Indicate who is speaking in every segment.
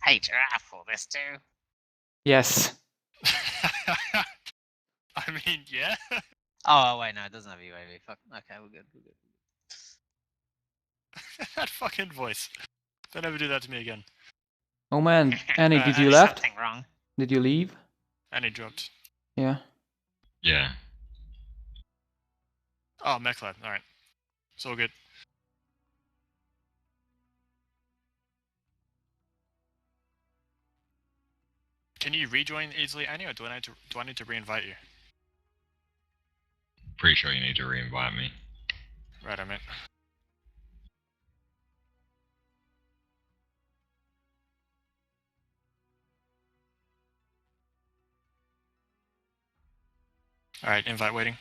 Speaker 1: Hey, Giraffe, will this do?
Speaker 2: Yes.
Speaker 3: I mean, yeah.
Speaker 1: Oh, wait, no, it doesn't have UAV. Fuck. Okay, we're good.
Speaker 3: That fucking voice. Don't ever do that to me again.
Speaker 2: Oh man, Annie, did you
Speaker 1: There's
Speaker 2: left?
Speaker 1: something wrong.
Speaker 2: Did you leave?
Speaker 3: And he dropped.
Speaker 2: Yeah.
Speaker 4: Yeah.
Speaker 3: Oh, mech lab. Alright. It's all good. Can you rejoin easily, Annie, or do I need to re-invite you?
Speaker 4: Pretty sure you need to re-invite me.
Speaker 3: Right, I meant. Alright, invite waiting.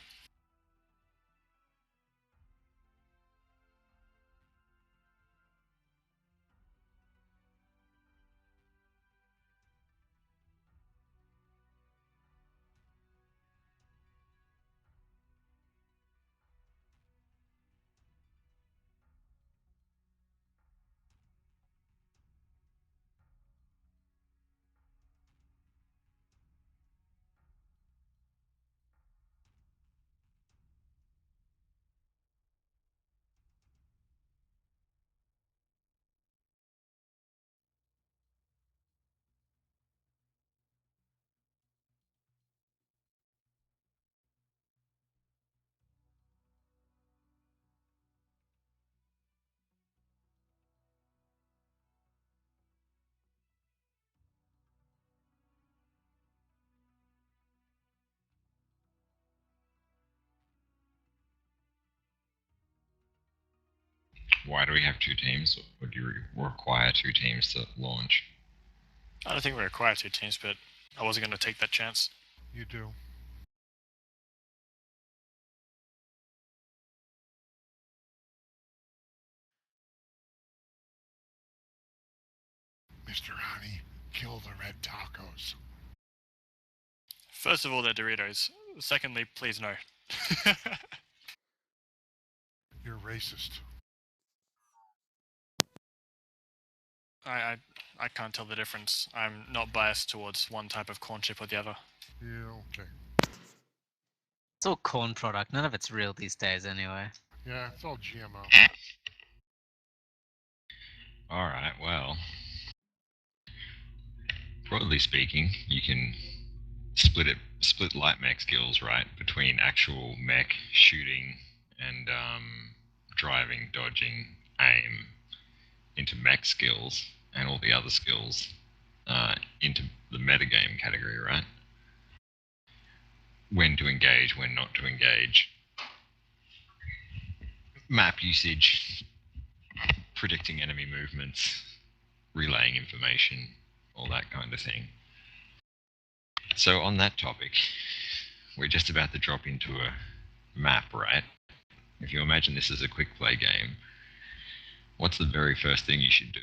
Speaker 4: Why do we have two teams? Or do you require two teams to launch?
Speaker 3: I don't think we require two teams, but I wasn't going to take that chance.
Speaker 5: You do. Mr. Honey, kill the red tacos.
Speaker 3: First of all, they're Doritos. Secondly, please no.
Speaker 5: You're racist.
Speaker 3: I can't tell the difference. I'm not biased towards one type of corn chip or the other.
Speaker 5: Yeah, okay.
Speaker 1: It's all corn product. None of it's real these days, anyway.
Speaker 5: Yeah, it's all GMO.
Speaker 4: Alright, well. Broadly speaking, you can split light mech skills, right, between actual mech shooting and driving, dodging, aim, into mech skills and all the other skills into the metagame category, right? When to engage, when not to engage. Map usage, predicting enemy movements, relaying information, all that kind of thing. So on that topic, we're just about to drop into a map, right? If you imagine this as a quick play game, what's the very first thing you should do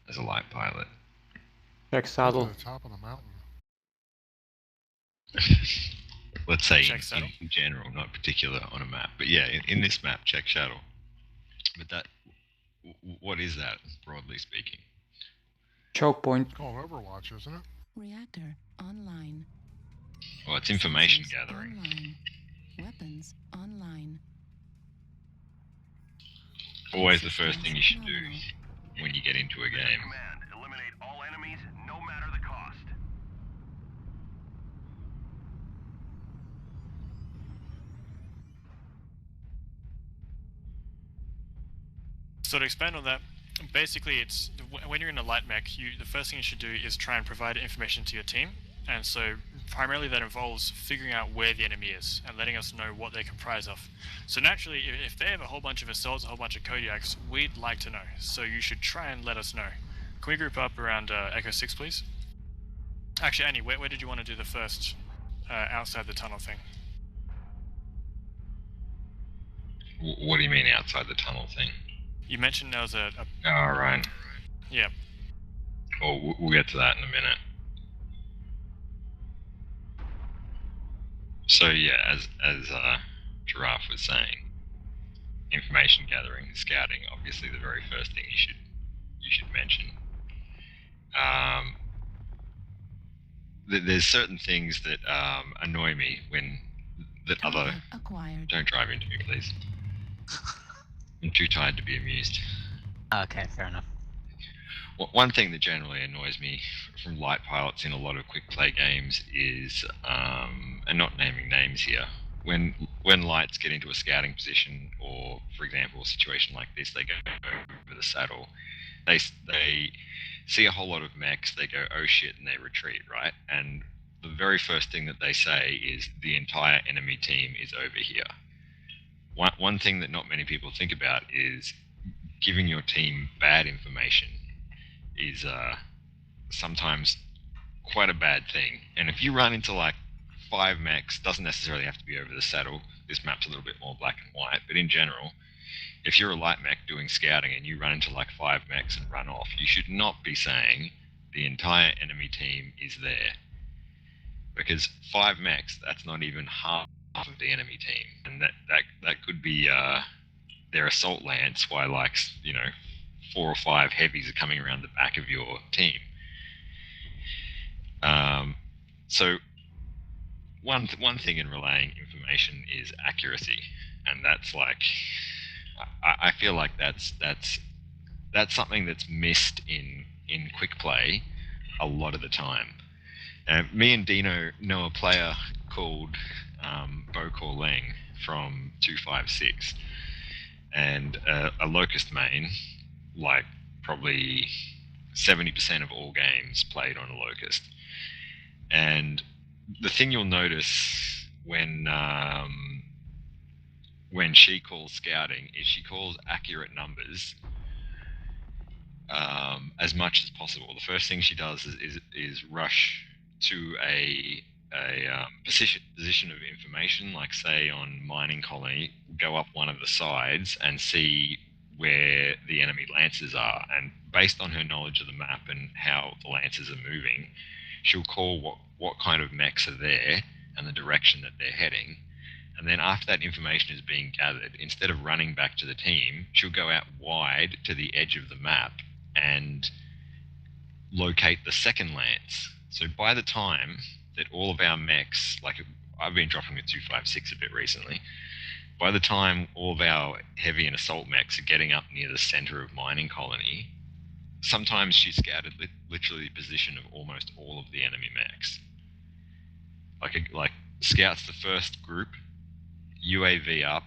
Speaker 4: as a light pilot?
Speaker 2: Check
Speaker 5: Go to
Speaker 2: saddle.
Speaker 5: the top of the mountain.
Speaker 4: Let's say
Speaker 3: Check saddle.
Speaker 4: in general, not particular on a map. But yeah, in this map, check shuttle. But that, what is that, broadly speaking?
Speaker 2: Choke point.
Speaker 5: It's called Overwatch, isn't it?
Speaker 6: Reactor online.
Speaker 4: Well, it's information
Speaker 6: Sensors
Speaker 4: gathering.
Speaker 6: Online. Weapons online.
Speaker 4: Always the first thing you should do when you get into a game.
Speaker 7: Command, eliminate all enemies, no matter the cost.
Speaker 3: So to expand on that, basically it's when you're in a light mech, the first thing you should do is try and provide information to your team. And so primarily that involves figuring out where the enemy is and letting us know what they're comprised of. So naturally, if they have a whole bunch of assaults, a whole bunch of Kodiaks, we'd like to know. So you should try and let us know. Can we group up around Echo 6, please? Actually, Annie, where did you want to do the first outside the tunnel thing?
Speaker 4: What do you mean outside the tunnel thing?
Speaker 3: You mentioned there was a
Speaker 4: Oh, right.
Speaker 3: yeah.
Speaker 4: Well, we'll get to that in a minute. So yeah, as Giraffe was saying, information gathering, scouting, obviously the very first thing you should mention. there's certain things that annoy me that other.
Speaker 6: Target acquired.
Speaker 4: Don't drive into me, please. I'm too tired to be amused.
Speaker 1: Okay, fair enough.
Speaker 4: One thing that generally annoys me from light pilots in a lot of quick play games is, and not naming names here, when lights get into a scouting position, or for example, a situation like this, they go over the saddle. They see a whole lot of mechs, they go, oh shit, and they retreat, right? And the very first thing that they say is the entire enemy team is over here. One thing that not many people think about is giving your team bad information is sometimes quite a bad thing. And if you run into like 5 mechs, doesn't necessarily have to be over the saddle. This map's a little bit more black and white, but in general, if you're a light mech doing scouting and you run into like 5 mechs and run off, you should not be saying the entire enemy team is there. Because 5 mechs, that's not even half of the enemy team. And that could be their assault lance, while like, 4 or 5 heavies are coming around the back of your team. So one thing in relaying information is accuracy, and that's like, I feel like that's something that's missed in quick play a lot of the time. Me and Dino know a player called Bo Corleng from 256, and a Locust main, like probably 70% of all games played on a Locust. And the thing you'll notice when she calls scouting is she calls accurate numbers as much as possible. The first thing she does is rush to a position of information, like say on mining colony, go up one of the sides and see where the enemy lancers are, and based on her knowledge of the map and how the lancers are moving, she'll call what kind of mechs are there and the direction that they're heading. And then after that information is being gathered, instead of running back to the team, she'll go out wide to the edge of the map and locate the second lance. So by the time that all of our mechs, like I've been dropping with 256 a bit recently, by the time all of our heavy and assault mechs are getting up near the center of mining colony, sometimes she scouted literally the position of almost all of the enemy mechs. Like scouts the first group, UAV up,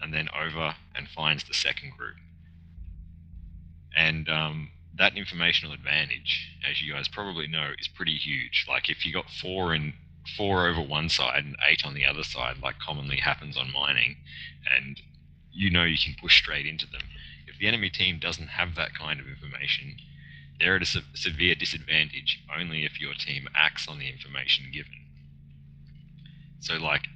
Speaker 4: and then over and finds the second group. And that informational advantage, as you guys probably know, is pretty huge. Like if you got 4 over one side and 8 on the other side, like commonly happens on mining, and you can push straight into them. If the enemy team doesn't have that kind of information, they're at a severe disadvantage only if your team acts on the information given. So like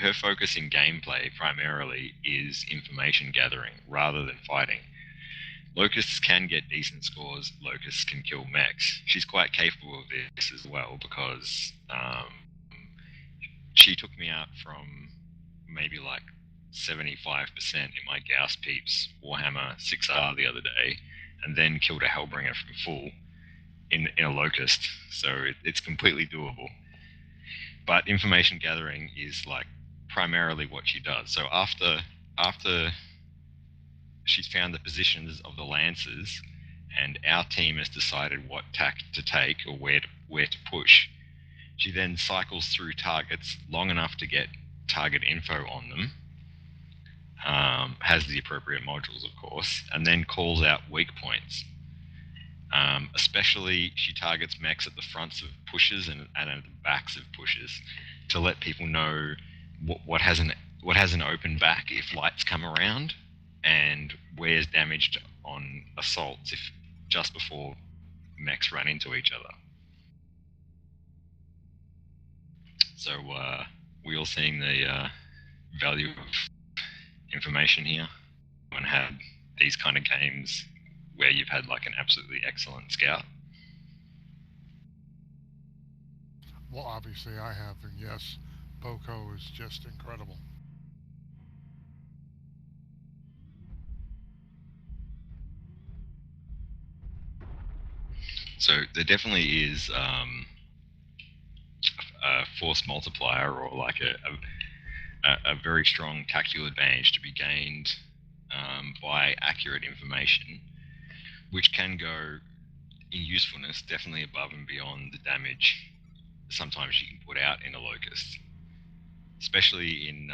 Speaker 4: her focus in gameplay primarily is information gathering rather than fighting. Locusts can get decent scores. Locusts can kill mechs. She's quite capable of this as well, because she took me out from maybe like 75% in my Gauss Peeps Warhammer 6R the other day, and then killed a Hellbringer from full in a Locust. So it's completely doable. But information gathering is like primarily what she does. So after she's found the positions of the lancers, and our team has decided what tack to take or where to push, she then cycles through targets long enough to get target info on them, has the appropriate modules, of course, and then calls out weak points. Especially, she targets mechs at the fronts of pushes and at the backs of pushes to let people know what has an open back if lights come around, and where's damaged on assaults if just before mechs run into each other. So we all seeing the value of information here, and had these kind of games where you've had like an absolutely excellent scout.
Speaker 5: Well, obviously I have, and yes, Boko is just incredible.
Speaker 4: So there definitely is a force multiplier, or like a very strong tactical advantage to be gained by accurate information, which can go in usefulness definitely above and beyond the damage sometimes you can put out in a locust, especially in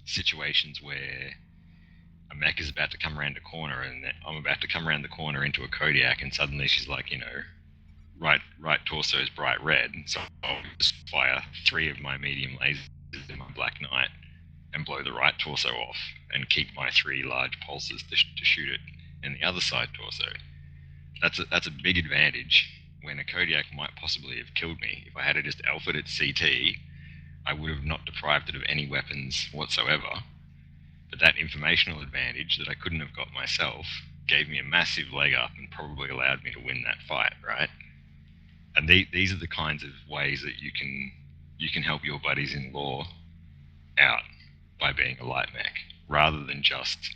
Speaker 4: situations where a mech is about to come around a corner and I'm about to come around the corner into a Kodiak, and suddenly she's like, right torso is bright red, so I'll just fire 3 of my medium lasers in my Black Knight and blow the right torso off and keep my 3 large pulses to shoot it in the other side torso. That's a big advantage when a Kodiak might possibly have killed me. If I had just alphaed its CT, I would have not deprived it of any weapons whatsoever. But that informational advantage that I couldn't have got myself gave me a massive leg up and probably allowed me to win that fight, right? And these are the kinds of ways that you can help your buddies in lore out by being a light mech, rather than just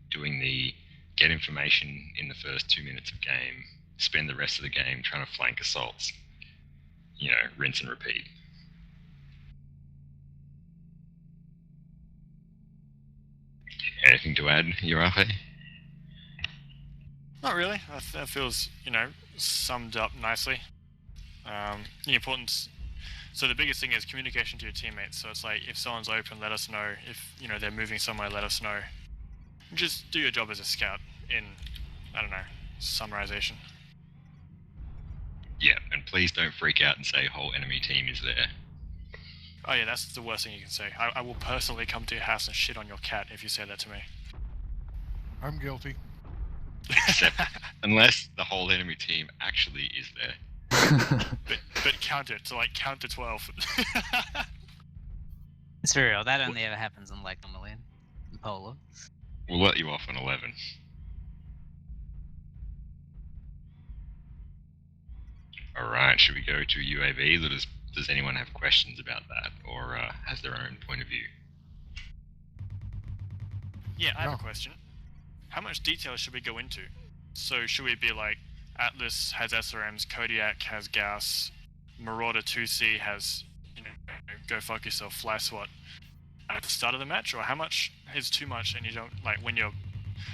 Speaker 4: doing the get information in the first 2 minutes of game, spend the rest of the game trying to flank assaults. Rinse and repeat. Anything to add, Urafe?
Speaker 3: Not really. That feels, summed up nicely. The importance. So the biggest thing is communication to your teammates. So it's like, if someone's open, let us know. If they're moving somewhere, let us know. Just do your job as a scout. In, I don't know, summarization.
Speaker 4: Yeah, and please don't freak out and say whole enemy team is there.
Speaker 3: Oh yeah, that's the worst thing you can say. I will personally come to your house and shit on your cat if you say that to me.
Speaker 5: I'm guilty.
Speaker 4: Except unless the whole enemy team actually is there.
Speaker 3: But count it to count to 12.
Speaker 1: It's for real. That only ever happens in normally in Polar.
Speaker 4: We'll let you off on 11. Alright, should we go to UAV? Does anyone have questions about that, or has their own point of view?
Speaker 3: Yeah, I have
Speaker 5: No.
Speaker 3: a question. How much detail should we go into? So should we be like, Atlas has SRMs, Kodiak has Gauss, Marauder 2C has, go fuck yourself, fly SWAT at the start of the match? Or how much is too much and you don't,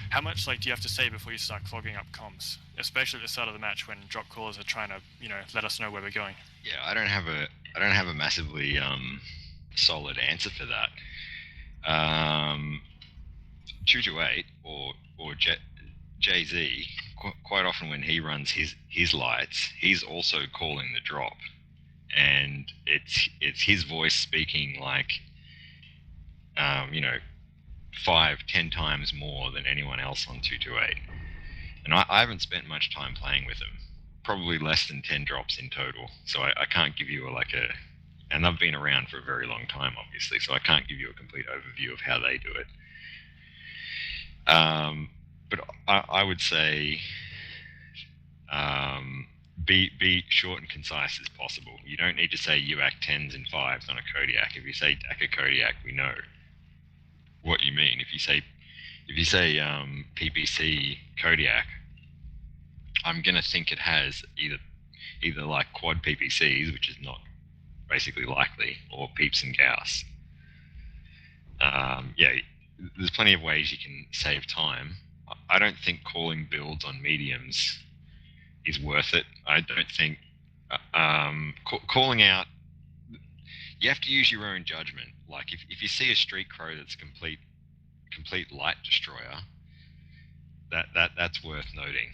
Speaker 3: how much do you have to say before you start clogging up comms? Especially at the start of the match when drop callers are trying to, let us know where we're going.
Speaker 4: Yeah, I don't have a massively solid answer for that. 228 or Jay-Z, quite often when he runs his lights, he's also calling the drop, and it's his voice speaking 5-10 times more than anyone else on 228. And I haven't spent much time playing with them, probably less than 10 drops in total, so I can't give you and I've been around for a very long time, obviously, so I can't give you a complete overview of how they do it. But I would say be short and concise as possible. You don't need to say UAC 10s and 5s on a Kodiak. If you say DACA Kodiak, we know what you mean. If you say PPC Kodiak, I'm gonna think it has either quad PPCs, which is not basically likely, or Peeps and Gauss. There's plenty of ways you can save time. I don't think calling builds on mediums is worth it. I don't think calling out. You have to use your own judgment. If you see a street crow that's complete light destroyer, that's worth noting.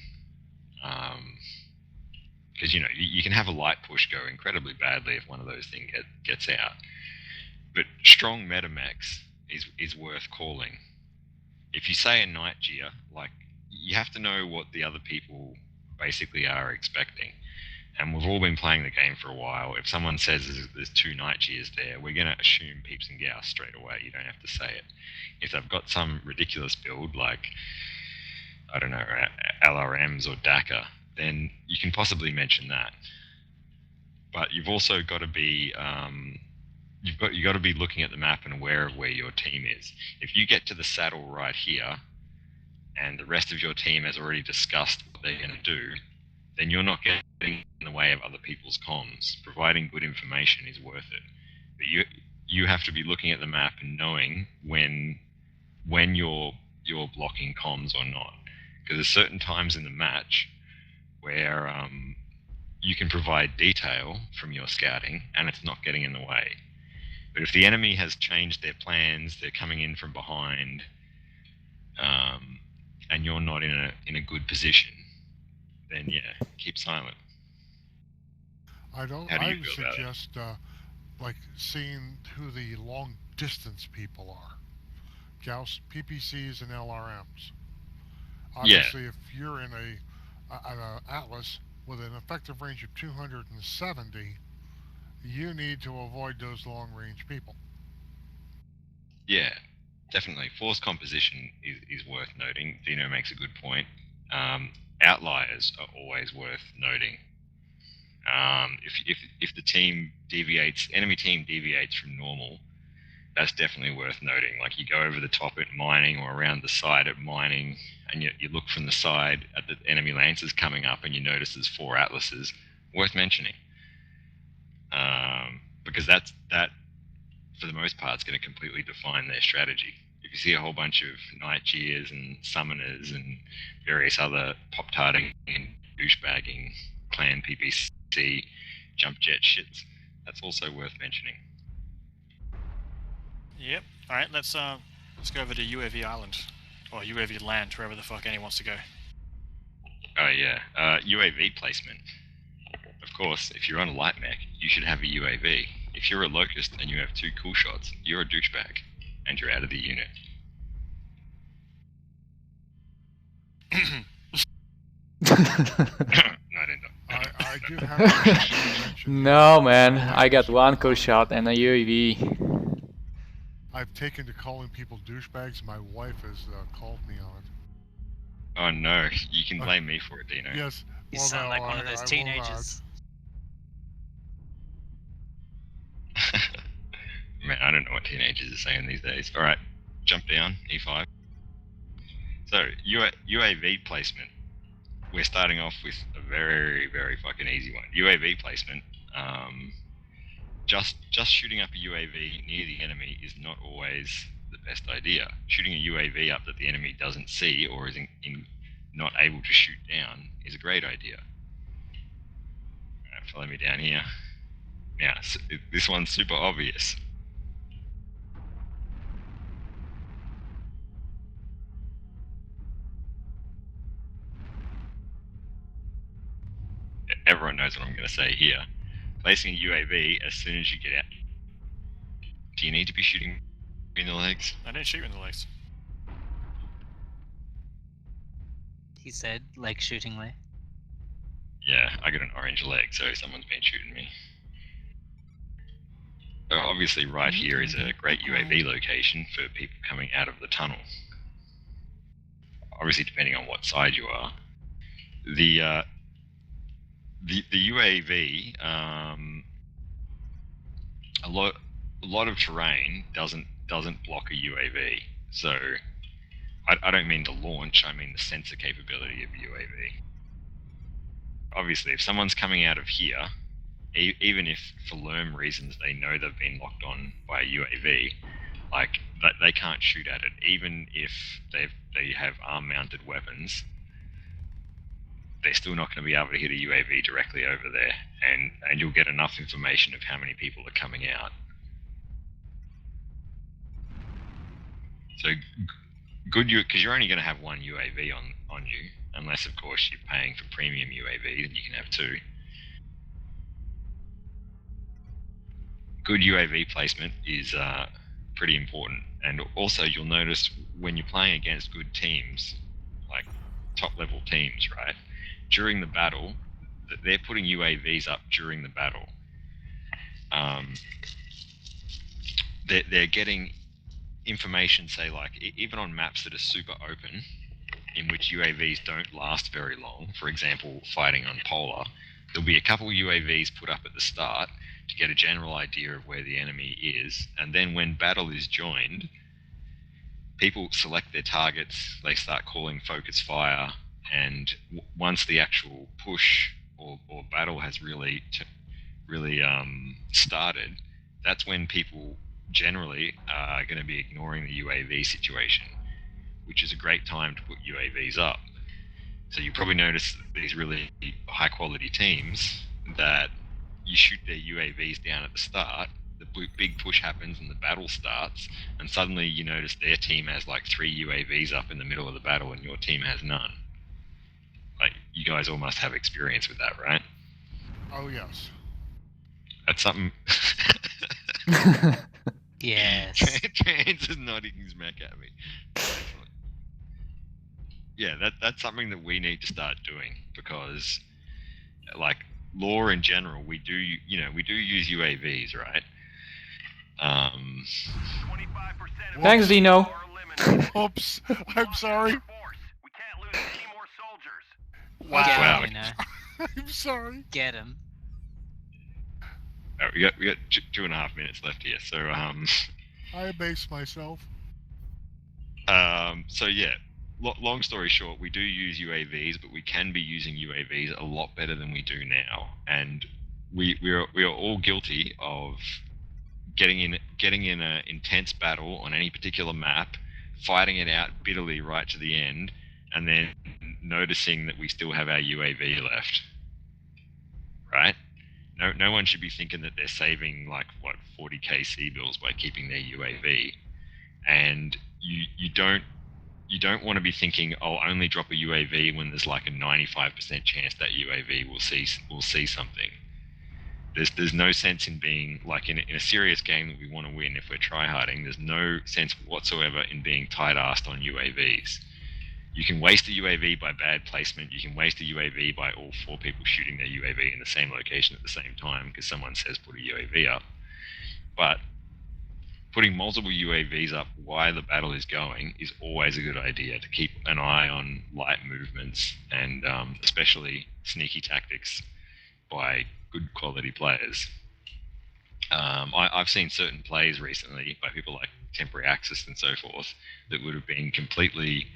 Speaker 4: Because you can have a light push go incredibly badly if one of those things gets out. But strong metamechs is worth calling. If you say a night gear, you have to know what the other people basically are expecting. And we've all been playing the game for a while. If someone says there's 2 night gears there, we're going to assume Peeps and Gauss straight away. You don't have to say it. If they've got some ridiculous build I don't know, LRMs or DACA, then you can possibly mention that. But you've also got to be you got to be looking at the map and aware of where your team is. If you get to the saddle right here, and the rest of your team has already discussed what they're going to do, then you're not getting in the way of other people's comms. Providing good information is worth it, but you have to be looking at the map and knowing when you're blocking comms or not, because there's certain times in the match where you can provide detail from your scouting and it's not getting in the way. But if the enemy has changed their plans, they're coming in from behind, and you're not in a good position, then yeah, keep silent.
Speaker 5: I don't.
Speaker 4: How do you
Speaker 5: I would
Speaker 4: feel about it?
Speaker 5: suggest like seeing who the long distance people are. Gauss, PPCs, and LRMs.
Speaker 4: Yeah.
Speaker 5: Obviously, if you're in an Atlas with an effective range of 270, you need to avoid those long range people.
Speaker 4: Yeah, definitely. Force composition is worth noting. Dino makes a good point. Outliers are always worth noting. If the enemy team deviates from normal, that's definitely worth noting. Like you go over the top at mining or around the side at mining, and you look from the side at the enemy lancers coming up, and you notice there's 4 atlases. Worth mentioning, because that for the most part is going to completely define their strategy. If you see a whole bunch of Night Cheers and Summoners and various other pop-tarting and douchebagging clan PPC jump jet shits, that's also worth mentioning.
Speaker 3: Yep. All right. Let's go over to UAV Island or UAV Land, wherever the fuck anyone wants to go.
Speaker 4: Oh yeah, UAV placement. Of course, if you're on a light mech, you should have a UAV. If you're a Locust and you have 2 cool shots, you're a douchebag, and you're out of the unit. No, I didn't know.
Speaker 5: I do have to mention.
Speaker 2: No, man. I got 1 cool shot and a UAV.
Speaker 5: I've taken to calling people douchebags. My wife has called me on it.
Speaker 4: Oh no, you can blame me for it, Dino.
Speaker 5: Yes.
Speaker 1: You
Speaker 5: Well,
Speaker 1: sound
Speaker 5: no,
Speaker 1: like one of
Speaker 5: I
Speaker 1: those
Speaker 5: will not.
Speaker 1: teenagers.
Speaker 4: Man, I don't know what teenagers are saying these days. Alright, jump down, E5. So, UAV placement. We're starting off with a very, very fucking easy one. UAV placement. Just shooting up a UAV near the enemy is not always the best idea. Shooting a UAV up that the enemy doesn't see or is not able to shoot down is a great idea. Alright, follow me down here. Now, this one's super obvious. Everyone knows what I'm going to say here. Placing a UAV as soon as you get out. Do you need to be shooting in the legs?
Speaker 3: I didn't shoot you in the legs.
Speaker 1: He said, leg shootingly.
Speaker 4: Yeah, I got an orange leg, so someone's been shooting me. Obviously, right here is a great UAV location for people coming out of the tunnel. Obviously, depending on what side you are. The UAV, a lot of terrain doesn't block a UAV. So I don't mean the launch, I mean the sensor capability of a UAV. Obviously, if someone's coming out of here, even if for LERM reasons they know they've been locked on by a UAV, like they can't shoot at it. Even if they have arm-mounted weapons, they're still not going to be able to hit a UAV directly over there, and you'll get enough information of how many people are coming out. So good, because you're only going to have 1 UAV on you, unless of course you're paying for premium UAV, then you can have 2. Good UAV placement is pretty important, and also you'll notice when you're playing against good teams, like top level teams, right? During the battle, they're putting UAVs up during the battle. They're getting information, say like even on maps that are super open, in which UAVs don't last very long. For example, fighting on Polar, there'll be a couple UAVs put up at the start to get a general idea of where the enemy is, and then when battle is joined, people select their targets, they start calling focus fire, and once the actual push or battle has really started, that's when people generally are going to be ignoring the UAV situation, which is a great time to put UAVs up. So you probably notice these really high quality teams that you shoot their UAVs down at the start, the big push happens and the battle starts, and suddenly you notice their team has like 3 UAVs up in the middle of the battle and your team has none. Like, you guys all must have experience with that, right?
Speaker 5: Oh, yes.
Speaker 4: That's something.
Speaker 1: Yes.
Speaker 4: Trans is nodding his mech at me. Excellent. Yeah, that's something that we need to start doing, because, like, law in general, we do use UAVs, right?
Speaker 7: 25% of
Speaker 2: Thanks, Dino.
Speaker 7: are eliminated.
Speaker 5: Oops. I'm sorry.
Speaker 7: Force. We can't lose any more soldiers.
Speaker 1: Get
Speaker 4: Wow.
Speaker 1: him, you know.
Speaker 5: I'm sorry.
Speaker 1: Get him.
Speaker 4: We got 2.5 minutes left here, so
Speaker 5: I abase myself.
Speaker 4: so yeah. Long story short, we do use UAVs, but we can be using UAVs a lot better than we do now, and we are all guilty of getting in an intense battle on any particular map, fighting it out bitterly right to the end, and then noticing that we still have our UAV left. Right? No one should be thinking that they're saving like 40k C bills by keeping their UAV, and you don't want to be thinking, I'll only drop a UAV when there's like a 95% chance that UAV will see something. There's no sense in being like in a serious game that we want to win. If we're tryharding, there's no sense whatsoever in being tight-assed on UAVs. You can waste a UAV by bad placement. You can waste a UAV by all 4 people shooting their UAV in the same location at the same time because someone says put a UAV up. But putting multiple UAVs up while the battle is going is always a good idea, to keep an eye on light movements and especially sneaky tactics by good quality players. I've seen certain plays recently by people like Temporary Axis and so forth that would have been completely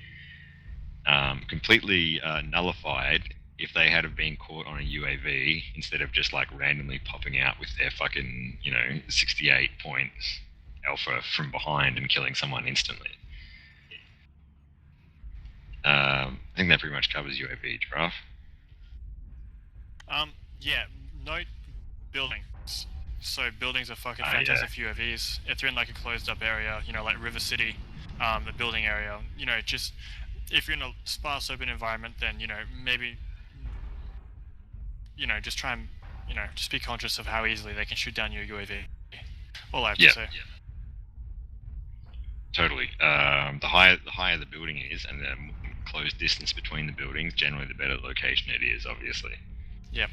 Speaker 4: nullified if they had have been caught on a UAV instead of just like randomly popping out with their fucking 68 point alpha from behind and killing someone instantly. I think that pretty much covers UAV, Giraffe.
Speaker 3: Yeah, note buildings. So buildings are fucking
Speaker 4: Yeah.
Speaker 3: fantastic for UAVs. If they're in like a closed up area, like River City, the building area, just if you're in a sparse open environment, then, maybe, just try and, just be conscious of how easily they can shoot down your UAV. All I have to say.
Speaker 4: Yeah. Totally. The higher the building is, and the close distance between the buildings, generally the better location it is, obviously.
Speaker 3: Yep.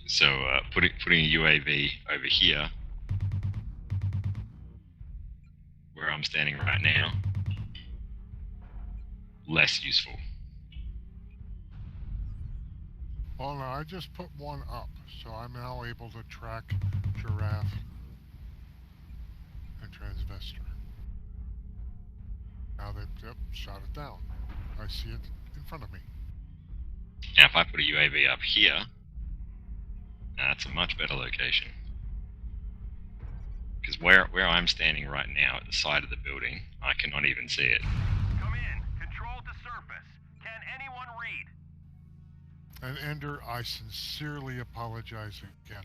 Speaker 4: So putting a UAV over here, where I'm standing right now, less useful.
Speaker 5: Well, no, I just put one up, so I'm now able to track Giraffe and Transvestor. Now they've shot it down. I see it in front of me.
Speaker 4: Now if I put a UAV up here, that's a much better location. Because where I'm standing right now at the side of the building, I cannot even see it.
Speaker 7: Come in. Control to surface. Can anyone read?
Speaker 5: And Ender, I sincerely apologize again.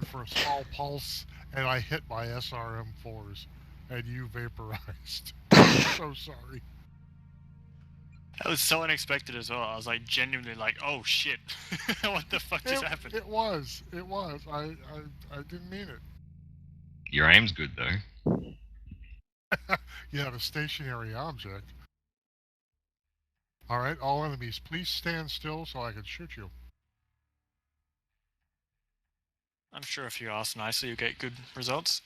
Speaker 5: For a small pulse, and I hit my SRM4s, and you vaporized. I'm so sorry.
Speaker 3: That was so unexpected as well. I was like genuinely like, oh shit, what the fuck just happened?
Speaker 5: It was. I didn't mean it.
Speaker 4: Your aim's good though.
Speaker 5: You have a stationary object. Alright, all enemies, please stand still so I can shoot you.
Speaker 3: I'm sure if you ask nicely, you'll get good results.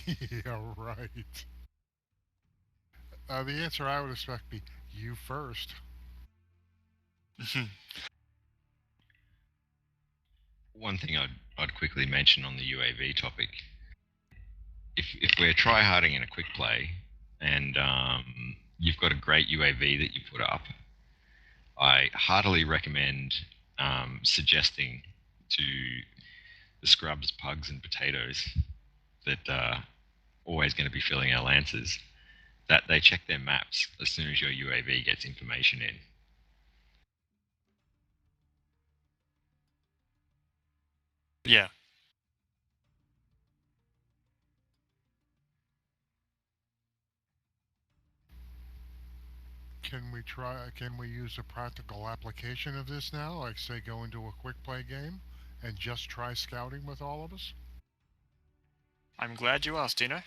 Speaker 5: Yeah, right. The answer I would expect be, you first.
Speaker 4: One thing I'd quickly mention on the UAV topic, if we're tryharding in a quick play and you've got a great UAV that you put up, I heartily recommend suggesting to the scrubs, pugs, and potatoes that are always going to be filling our lances that they check their maps as soon as your UAV gets information in.
Speaker 3: Yeah.
Speaker 5: Can we use a practical application of this now? Like, say, go into a quick play game and just try scouting with all of us?
Speaker 3: I'm glad you asked, Dino.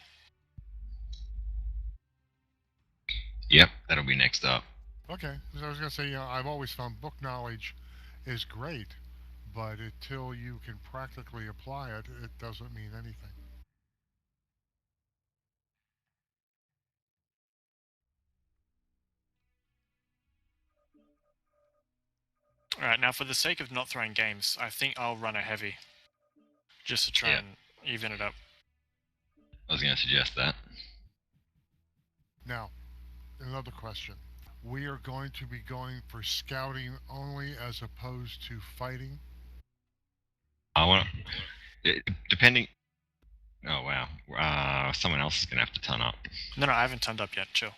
Speaker 4: Yep, that'll be next up.
Speaker 5: Okay, so I was gonna say, I've always found book knowledge is great, but until you can practically apply it, it doesn't mean anything.
Speaker 3: Alright, now for the sake of not throwing games, I think I'll run a heavy. Just to try
Speaker 4: Yeah.
Speaker 3: and even it up.
Speaker 4: I was going to suggest that.
Speaker 5: Now, another question. We are going to be going for scouting only as opposed to fighting.
Speaker 4: I want depending. Oh wow. Someone else is going to have to ton up.
Speaker 3: No, I haven't turned up yet. Chill.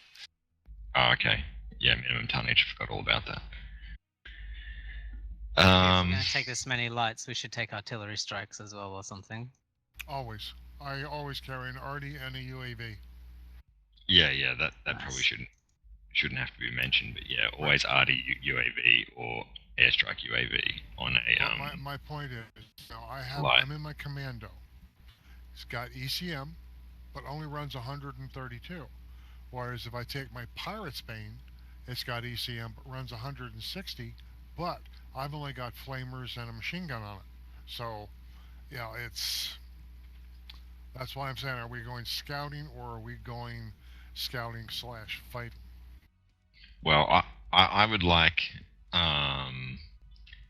Speaker 4: Oh, okay. Yeah, minimum tonnage. Forgot all about that.
Speaker 1: If we're going to take this many lights, we should take artillery strikes as well or something.
Speaker 5: Always. I always carry an arty and a UAV.
Speaker 4: Yeah. That
Speaker 1: Nice.
Speaker 4: probably shouldn't have to be mentioned, but yeah, always RD UAV or airstrike UAV on a
Speaker 5: My point is,
Speaker 4: light.
Speaker 5: I'm in my commando. It's got ECM, but only runs 132. Whereas if I take my Pirate's Bane, it's got ECM but runs 160, but I've only got flamers and a machine gun on it. So, that's why I'm saying, are we going scouting or are we going scouting / fighting?
Speaker 4: Well, I would like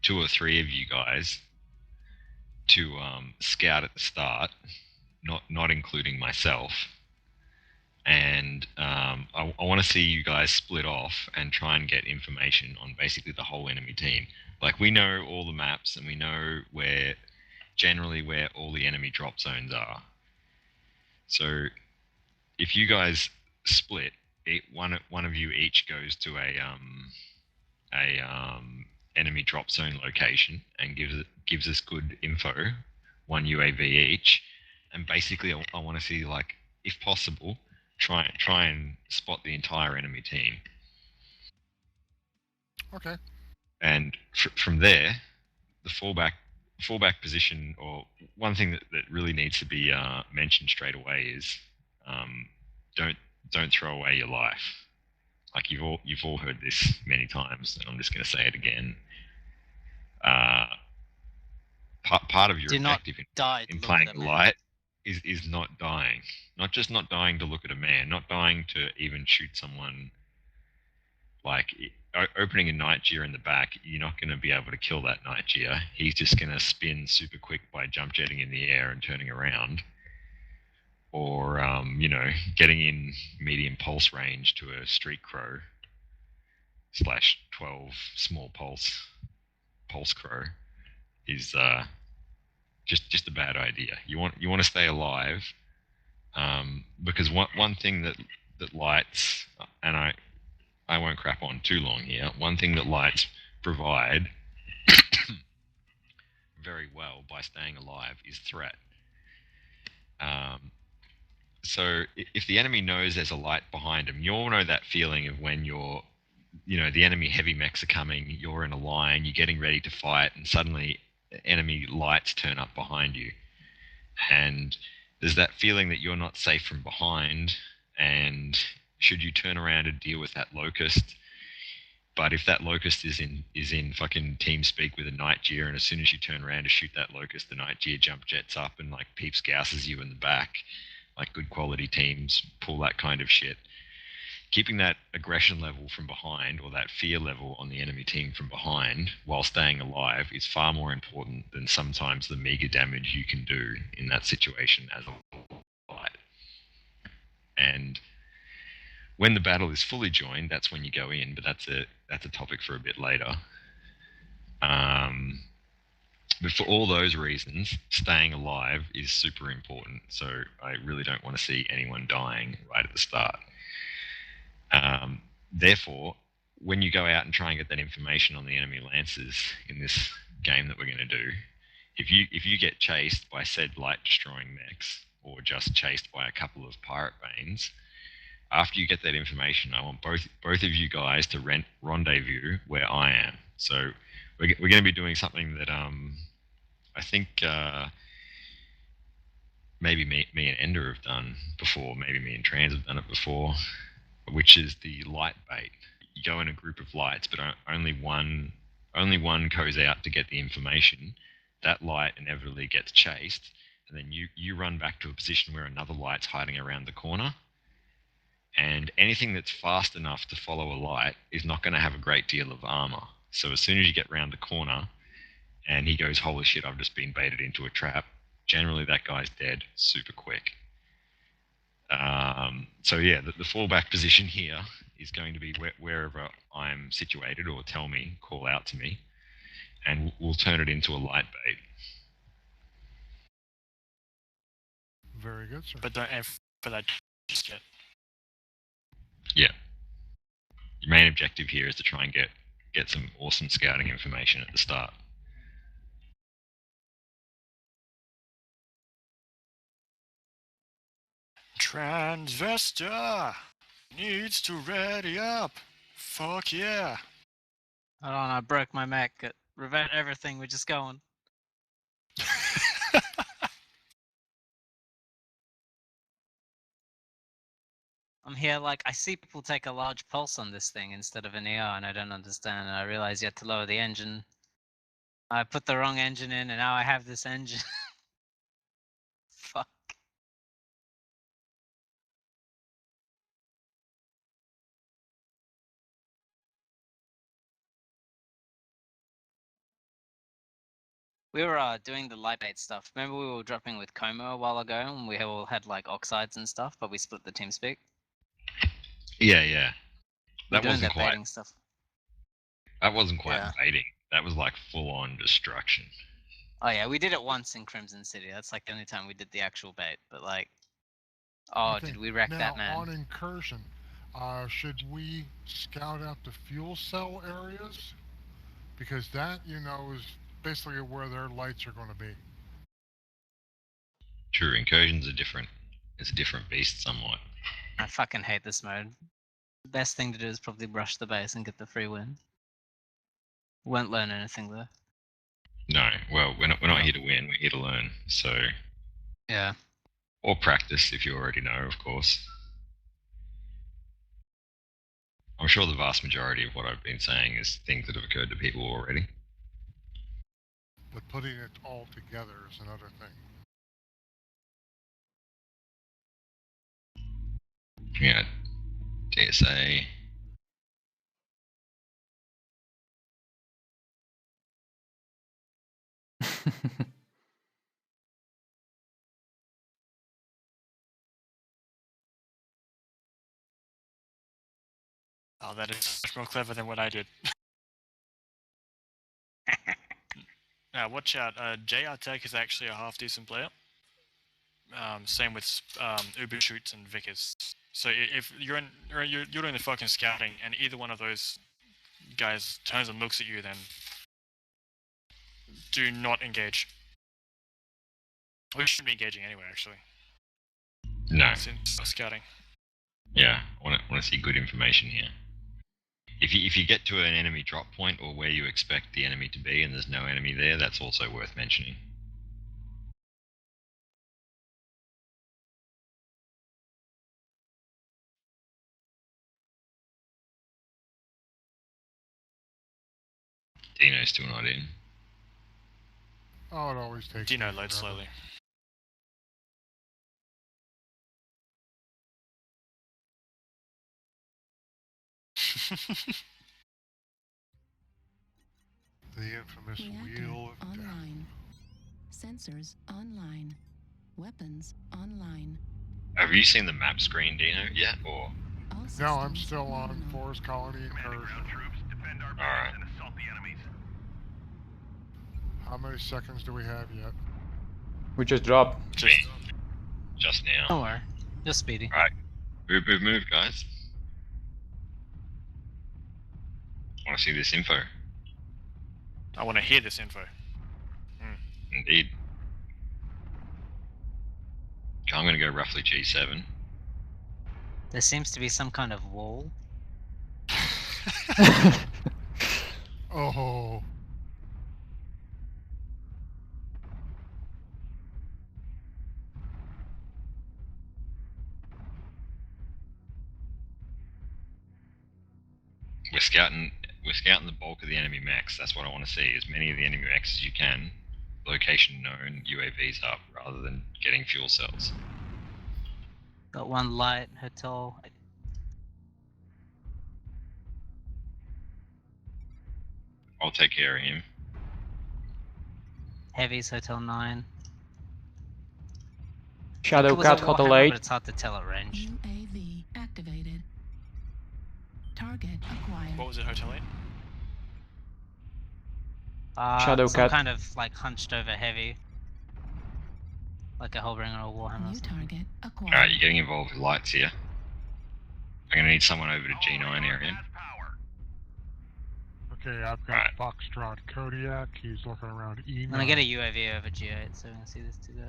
Speaker 4: 2 or 3 of you guys to scout at the start, not including myself. And I want to see you guys split off and try and get information on basically the whole enemy team. Like, we know all the maps and we know generally where all the enemy drop zones are. So if you guys split, one of you each goes to a enemy drop zone location and gives us good info, 1 UAV each, and basically I want to see, like, if possible, try and spot the entire enemy team.
Speaker 5: Okay.
Speaker 4: And from there, the fallback position, or one thing that really needs to be mentioned straight away is don't throw away your life. Like, you've all heard this many times, and I'm just going to say it again. Part of your
Speaker 1: Do not
Speaker 4: objective
Speaker 1: die
Speaker 4: in
Speaker 1: to look
Speaker 4: playing
Speaker 1: at a
Speaker 4: the
Speaker 1: man.
Speaker 4: light is not dying. Not just not dying to look at a man, not dying to even shoot someone. Like, opening a night gear in the back, you're not going to be able to kill that night gear. He's just going to spin super quick by jump jetting in the air and turning around. Or, getting in medium pulse range to a street crow /12 small pulse crow is just a bad idea. You want to stay alive, because one thing that lights, and I won't crap on too long here. One thing that lights provide very well by staying alive is threat. So if the enemy knows there's a light behind them, you all know that feeling of when the enemy heavy mechs are coming, you're in a line, you're getting ready to fight, and suddenly enemy lights turn up behind you. And there's that feeling that you're not safe from behind, and should you turn around and deal with that locust, but if that locust is in fucking TeamSpeak with a night gear, and as soon as you turn around to shoot that locust, the night gear jump jets up and, like, peeps gases you in the back. Like, good quality teams pull that kind of shit. Keeping that aggression level from behind, or that fear level on the enemy team from behind, while staying alive, is far more important than sometimes the meager damage you can do in that situation as a light. And When the battle is fully joined, that's when you go in, but that's a topic for a bit later. But for all those reasons, staying alive is super important. So I really don't want to see anyone dying right at the start. Therefore, when you go out and try and get that information on the enemy lancers in this game that we're going to do, if you get chased by said light destroying mechs or just chased by a couple of pirate banes, after you get that information, I want both of you guys to rendezvous where I am. So we're going to be doing something that I think maybe me and Ender have done before, maybe me and Trans have done it before, which is the light bait. You go in a group of lights, but only one goes out to get the information. That light inevitably gets chased, and then you run back to a position where another light's hiding around the corner. And anything that's fast enough to follow a light is not going to have a great deal of armor. So as soon as you get round the corner and he goes, holy shit, I've just been baited into a trap, generally that guy's dead super quick. So yeah, the fallback position here is going to be wherever I'm situated, or tell me, call out to me, and we'll turn it into a light bait.
Speaker 5: Very good, sir.
Speaker 3: But don't aim for that just yet.
Speaker 4: Yeah. Your main objective here is to try and get some awesome scouting information at the start.
Speaker 3: Transvesta needs to ready up. Fuck yeah.
Speaker 1: Hold on, I broke my mech. Revert everything, we're just going. I'm here like, I see people take a large pulse on this thing instead of an ER, and I don't understand, and I realize you have to lower the engine. I put the wrong engine in, and now I have this engine. Fuck. We were doing the light bait stuff. Remember we were dropping with Como a while ago, and we all had like oxides and stuff, but we split the team speak.
Speaker 4: Yeah.
Speaker 1: We're
Speaker 4: That
Speaker 1: doing
Speaker 4: wasn't
Speaker 1: that
Speaker 4: quite.
Speaker 1: baiting stuff.
Speaker 4: That wasn't quite
Speaker 1: Yeah.
Speaker 4: baiting. That was like full-on destruction.
Speaker 1: Oh yeah, we did it once in Crimson City. That's like the only time we did the actual bait. But like, oh, did we wreck
Speaker 5: now,
Speaker 1: that man?
Speaker 5: on incursion, should we scout out the fuel cell areas? Because that, is basically where their lights are going to be.
Speaker 4: True, incursions are different. It's a different beast somewhat.
Speaker 1: I fucking hate this mode. The best thing to do is probably brush the base and get the free win. Won't learn anything though.
Speaker 4: No, well, we're not here to win. We're here to learn. So,
Speaker 1: Yeah.
Speaker 4: or practice if you already know, of course. I'm sure the vast majority of what I've been saying is things that have occurred to people already.
Speaker 5: But putting it all together is another thing.
Speaker 4: Yeah, DSA.
Speaker 3: Oh, that is much more clever than what I did. Now, watch out. JR Tech is actually a half decent player. Same with Uber Shoots and Vickers. So if you're doing the fucking scouting, and either one of those guys turns and looks at you, then do not engage. We shouldn't be engaging anyway, actually.
Speaker 4: No.
Speaker 3: Since scouting.
Speaker 4: Yeah, I want to see good information here. If you get to an enemy drop point or where you expect the enemy to be and there's no enemy there, that's also worth mentioning. Dino's still not in.
Speaker 5: Oh, it always takes.
Speaker 3: Dino
Speaker 5: me
Speaker 3: loads
Speaker 5: forever.
Speaker 3: slowly.
Speaker 5: The infamous
Speaker 6: Reactor
Speaker 5: wheel of death.
Speaker 6: online. Sensors online. Weapons online.
Speaker 4: Have you seen the map screen, Dino, yet? Or
Speaker 6: All
Speaker 5: No, I'm
Speaker 6: systems
Speaker 5: still on
Speaker 6: nominal.
Speaker 5: Forest Colony
Speaker 7: Commanding
Speaker 5: incursion.
Speaker 7: ground troops, defend our
Speaker 4: Alright.
Speaker 7: base and assault the enemies.
Speaker 5: How many seconds do we have yet?
Speaker 2: We just dropped.
Speaker 4: Just now.
Speaker 1: Don't worry. You're speedy.
Speaker 4: Alright. Move, guys. Want to see this info?
Speaker 3: I want to hear this info.
Speaker 4: Indeed. Okay, I'm going to go roughly G7.
Speaker 1: There seems to be some kind of wall.
Speaker 5: Oh,
Speaker 4: We're scouting the bulk of the enemy mechs. That's what I want to see. As many of the enemy mechs as you can. Location known, UAVs up, rather than getting fuel cells.
Speaker 1: Got one light hotel.
Speaker 4: I'll take care of him.
Speaker 1: Heavies hotel 9.
Speaker 2: Shadow
Speaker 1: It was a
Speaker 2: Cat got a
Speaker 1: Warhammer,
Speaker 2: late.
Speaker 1: but it's hard to tell at range.
Speaker 6: UAV activated. Target acquired.
Speaker 3: What was it, Hotel 8?
Speaker 2: Shadow
Speaker 1: some
Speaker 2: Cat.
Speaker 1: kind of like hunched over heavy. Like a Hellbringer or Warhammer. or
Speaker 6: New
Speaker 1: something.
Speaker 6: target acquired.
Speaker 4: Alright, you're getting involved with lights here. I'm going to need someone over to G9 area.
Speaker 7: Has power.
Speaker 5: okay, I've got
Speaker 4: Right.
Speaker 5: Foxtrot Kodiak. He's looking around E9.
Speaker 1: I'm gonna get a UAV over G8 so we can see this two go.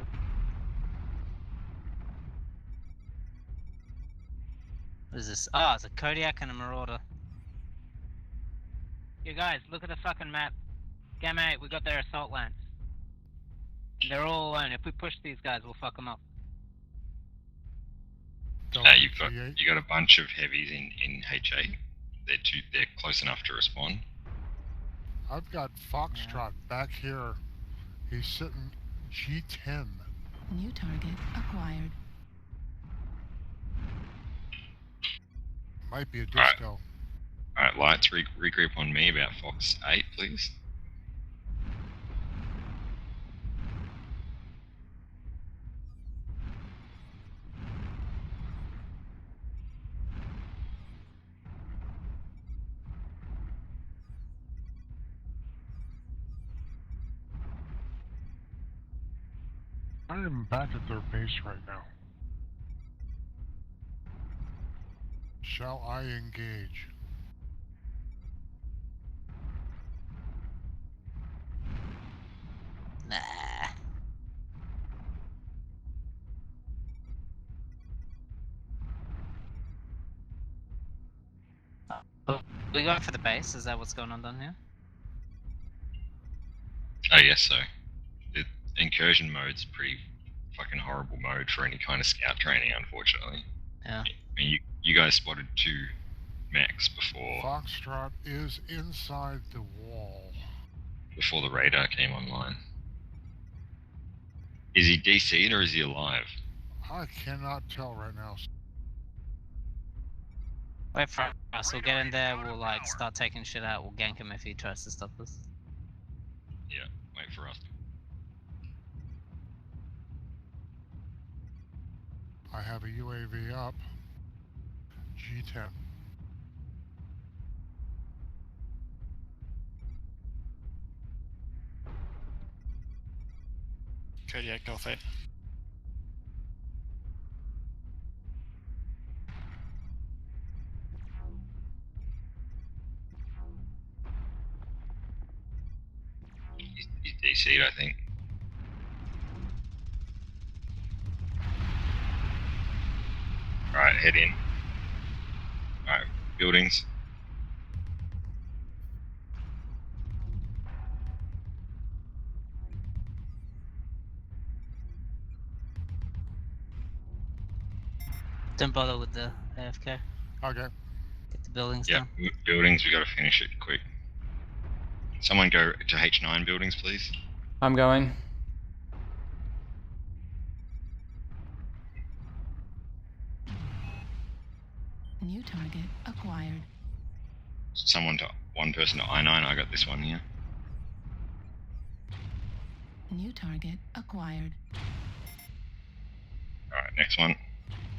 Speaker 1: What is this? Oh, it's a Kodiak and a Marauder. You guys, look at the fucking map. Gamma 8, we got their assault lance. They're all alone. If we push these guys, we'll fuck them up.
Speaker 4: You've got
Speaker 5: G8.
Speaker 4: you got a bunch of heavies in H8. They're close enough to respond.
Speaker 5: I've got Foxtrot back here. He's sitting G10.
Speaker 6: New target acquired.
Speaker 5: Might be a
Speaker 4: Alright.
Speaker 5: disco.
Speaker 4: Alright, lights, regroup on me about Fox 8, please.
Speaker 5: I am back at their base right now. Shall I engage?
Speaker 1: Nah. Oh, we going for the base? Is that what's going on down here?
Speaker 4: Oh yes, so the incursion mode's pretty fucking horrible mode for any kind of scout training, unfortunately.
Speaker 1: Yeah.
Speaker 4: I mean, you guys spotted 2 mechs before
Speaker 5: Foxtrot is inside the wall.
Speaker 4: the radar came online. Is he DC'd or is he alive?
Speaker 5: I cannot tell right now.
Speaker 1: Wait for us. We'll get in there. We'll like start taking shit out. We'll gank him if he tries to stop us.
Speaker 4: Yeah, wait for us.
Speaker 5: I have a UAV up. G10.
Speaker 3: Kodiak, Golf 8.
Speaker 4: He's DC'd, I think. Alright, head in. Alright, buildings.
Speaker 1: Don't bother with the AFK.
Speaker 5: Okay.
Speaker 1: Get the buildings
Speaker 4: Yeah,
Speaker 1: done.
Speaker 4: buildings, we gotta finish it quick. Someone go to H9 buildings, please.
Speaker 2: I'm going.
Speaker 6: New target acquired.
Speaker 4: One person to I9, I got this one here.
Speaker 6: New target acquired.
Speaker 4: Alright, next one.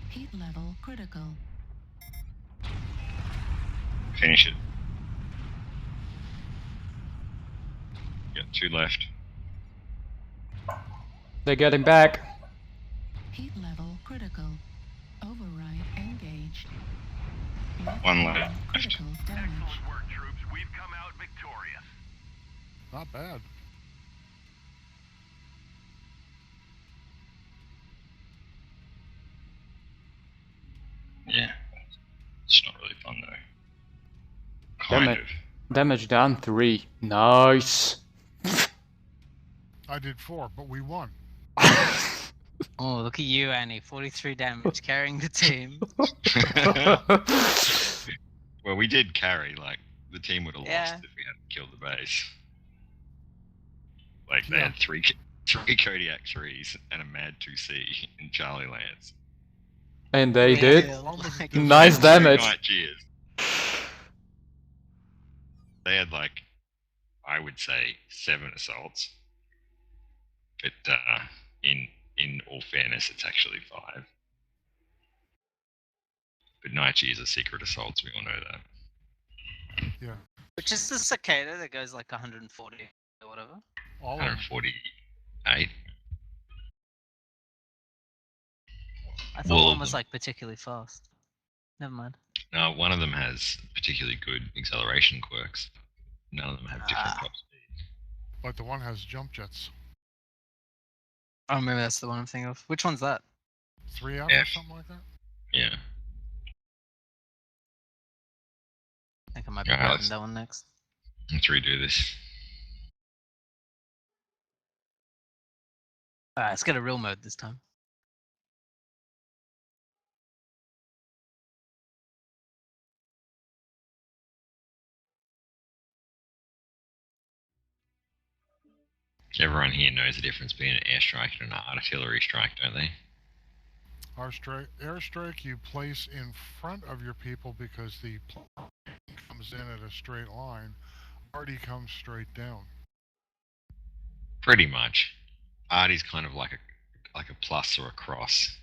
Speaker 6: Heat level critical.
Speaker 4: Finish it. Got 2 left.
Speaker 2: They're getting back.
Speaker 6: Heat level critical. Override engaged. Left
Speaker 4: 1
Speaker 6: wing
Speaker 4: left.
Speaker 6: critical damage.
Speaker 7: Excellent work, troops. We've come out victorious.
Speaker 5: Not bad.
Speaker 4: Yeah. It's not really fun though. Kind of.
Speaker 2: Damage down 3. Nice.
Speaker 5: I did 4, but we won.
Speaker 1: Oh, look at you, Annie. 43 damage, carrying the team.
Speaker 4: Well, we did carry, like, the team would have lost
Speaker 1: Yeah.
Speaker 4: if we hadn't killed the base. Like, they
Speaker 5: Yeah.
Speaker 4: had three Kodiak 3s and a Mad 2C in Charlie Lance.
Speaker 2: And they
Speaker 1: Yeah,
Speaker 2: did.
Speaker 1: like-
Speaker 2: Nice
Speaker 4: And
Speaker 2: damage.
Speaker 4: 2 Night Cheers. They had, like, I would say 7 assaults. But in all fairness, it's actually 5. But Night Cheers are secret assaults, we all know that.
Speaker 5: Yeah.
Speaker 1: Which is the cicada that goes like 140 or whatever.
Speaker 5: All of them.
Speaker 4: 148.
Speaker 1: I thought
Speaker 4: Well,
Speaker 1: one was like particularly fast. Never mind.
Speaker 4: No, one of them has particularly good acceleration quirks. None of them have different
Speaker 1: Ah.
Speaker 4: top speeds.
Speaker 5: But the one has jump jets.
Speaker 1: Oh, maybe that's the one I'm thinking of. Which one's that?
Speaker 5: 3F or
Speaker 4: F.
Speaker 5: something like that?
Speaker 4: Yeah.
Speaker 1: I think I might be
Speaker 4: Yeah,
Speaker 1: grabbing
Speaker 4: let's-
Speaker 1: that one next.
Speaker 4: Let's redo this.
Speaker 1: Alright, let's get a real mode this time.
Speaker 4: Everyone here knows the difference between an airstrike and an artillery strike, don't they?
Speaker 5: Airstrike you place in front of your people because the plane comes in at a straight line. Arty comes straight down.
Speaker 4: Pretty much. Arty's kind of like a plus or a cross.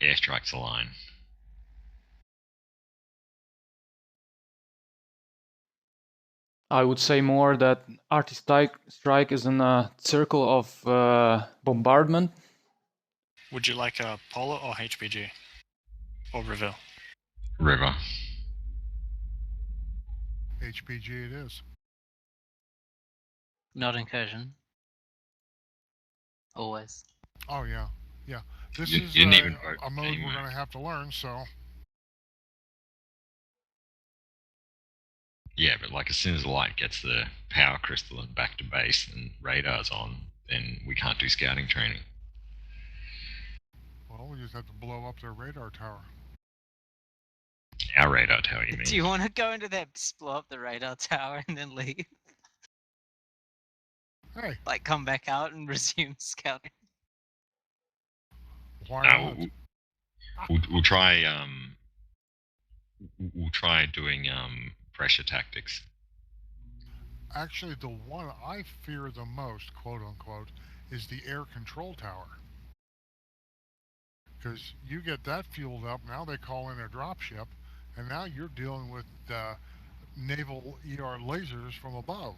Speaker 4: Airstrike's a line.
Speaker 2: I would say more that artist strike is in a circle of bombardment.
Speaker 3: Would you like a Polar or HPG? Or Reveal?
Speaker 4: River.
Speaker 5: HPG it is.
Speaker 1: Not incursion. Always.
Speaker 5: Oh yeah, yeah. This
Speaker 4: You
Speaker 5: is
Speaker 4: didn't even vote
Speaker 5: a mode
Speaker 4: anyway.
Speaker 5: we're going to have to learn. So
Speaker 4: Yeah, but like as soon as the light gets the power crystal and back to base and radar's on, then we can't do scouting training.
Speaker 5: well, we just have to blow up their radar tower.
Speaker 4: Our radar tower, you mean?
Speaker 1: Do you want to go into that, blow up the radar tower and then leave?
Speaker 5: Hey,
Speaker 1: Like come back out and resume scouting?
Speaker 5: why
Speaker 4: No,
Speaker 5: not?
Speaker 4: we'll try. We'll try doing pressure tactics.
Speaker 5: Actually, the one I fear the most, quote unquote, is the air control tower. Because you get that fueled up, now they call in a dropship, and now you're dealing with naval ER lasers from above.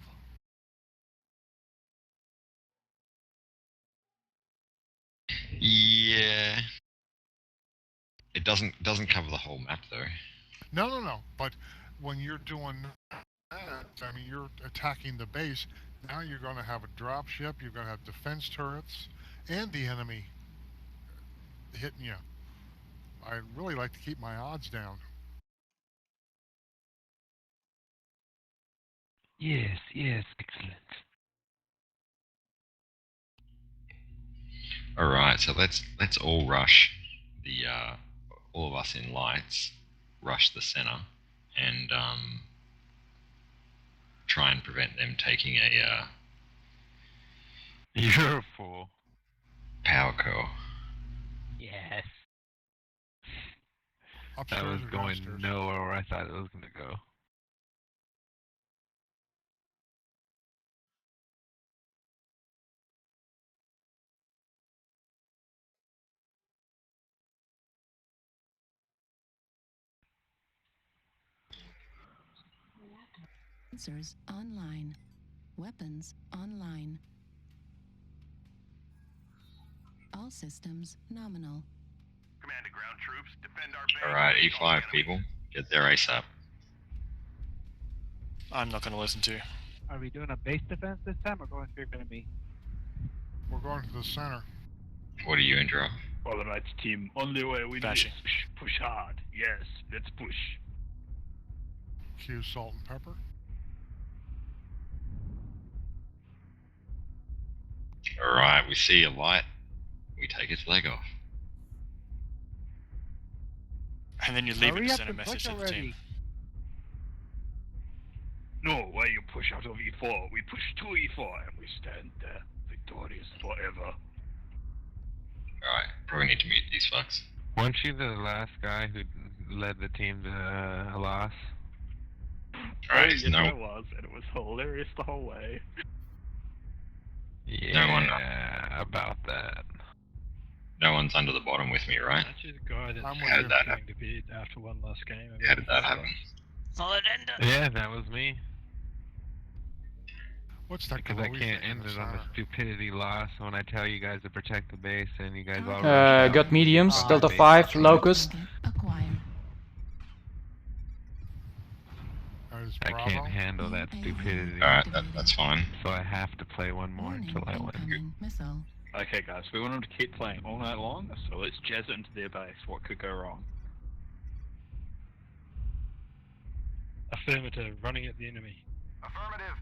Speaker 4: Yeah. It doesn't cover the whole map though.
Speaker 5: No. But when you're doing that, I mean, you're attacking the base. Now you're going to have a dropship. You're going to have defense turrets, and the enemy hitting you. I'd really like to keep my odds down.
Speaker 8: Yes, excellent.
Speaker 4: All right, so let's all rush the all of us in lights, rush the center, and try and prevent them taking a
Speaker 8: You're a fool.
Speaker 4: power core.
Speaker 8: Yes.
Speaker 5: Upstairs
Speaker 8: That was
Speaker 5: or
Speaker 8: going
Speaker 5: downstairs?
Speaker 8: nowhere where I thought it was going to go.
Speaker 6: Sensors online. Weapons online. All systems nominal.
Speaker 7: Command to ground troops, defend our base.
Speaker 4: Alright,
Speaker 7: against all
Speaker 4: E5
Speaker 7: enemies.
Speaker 4: people, get there ASAP.
Speaker 3: I'm not going to listen to you.
Speaker 8: Are we doing a base defense this time or going through enemy?
Speaker 5: We're going to the center.
Speaker 4: What are you in, Giraffe?
Speaker 9: Alright, team. Only way we do
Speaker 3: Banshee.
Speaker 9: is push hard. Yes, let's push.
Speaker 5: Cue salt and pepper.
Speaker 4: Alright, we see a light. We take its leg off.
Speaker 3: And then you leave it
Speaker 8: Hurry
Speaker 3: to
Speaker 8: up
Speaker 3: send a
Speaker 8: and
Speaker 3: message
Speaker 8: push
Speaker 3: to the team.
Speaker 8: already.
Speaker 9: No, why you push out of E4? We push to E4 and we stand there, victorious forever.
Speaker 4: Alright, probably need to mute these fucks.
Speaker 8: Weren't you the last guy who led the team to a loss?
Speaker 4: Alright,
Speaker 9: yes,
Speaker 4: no,
Speaker 9: I was, and it was hilarious the whole way.
Speaker 8: Yeah,
Speaker 4: No one-
Speaker 8: about that.
Speaker 4: no one's under the bottom with me, right?
Speaker 10: That's just a guy that's
Speaker 5: I'm with
Speaker 4: How did
Speaker 5: you.
Speaker 4: that
Speaker 10: going to bed after one last game.
Speaker 4: How did that happen?
Speaker 1: Solid ender.
Speaker 8: Yeah, that was me.
Speaker 5: What's that?
Speaker 8: Because I can't end it on a stupidity loss when I tell you guys to protect the base and you guys all rush out.
Speaker 2: Got mediums,
Speaker 1: Ah,
Speaker 2: Delta
Speaker 8: base
Speaker 2: 5,
Speaker 8: destroyed.
Speaker 2: Locust.
Speaker 6: Target acquired.
Speaker 5: That is
Speaker 8: I
Speaker 5: Bravo.
Speaker 8: can't handle that stupidity.
Speaker 4: Alright, that's fine.
Speaker 8: So I have to play one more
Speaker 6: Warning,
Speaker 8: until I win.
Speaker 6: incoming missile.
Speaker 9: Okay, guys, we want them to keep playing all night long, so let's jazz it into their base. What could go wrong?
Speaker 10: Affirmative, running at the enemy.
Speaker 7: Affirmative.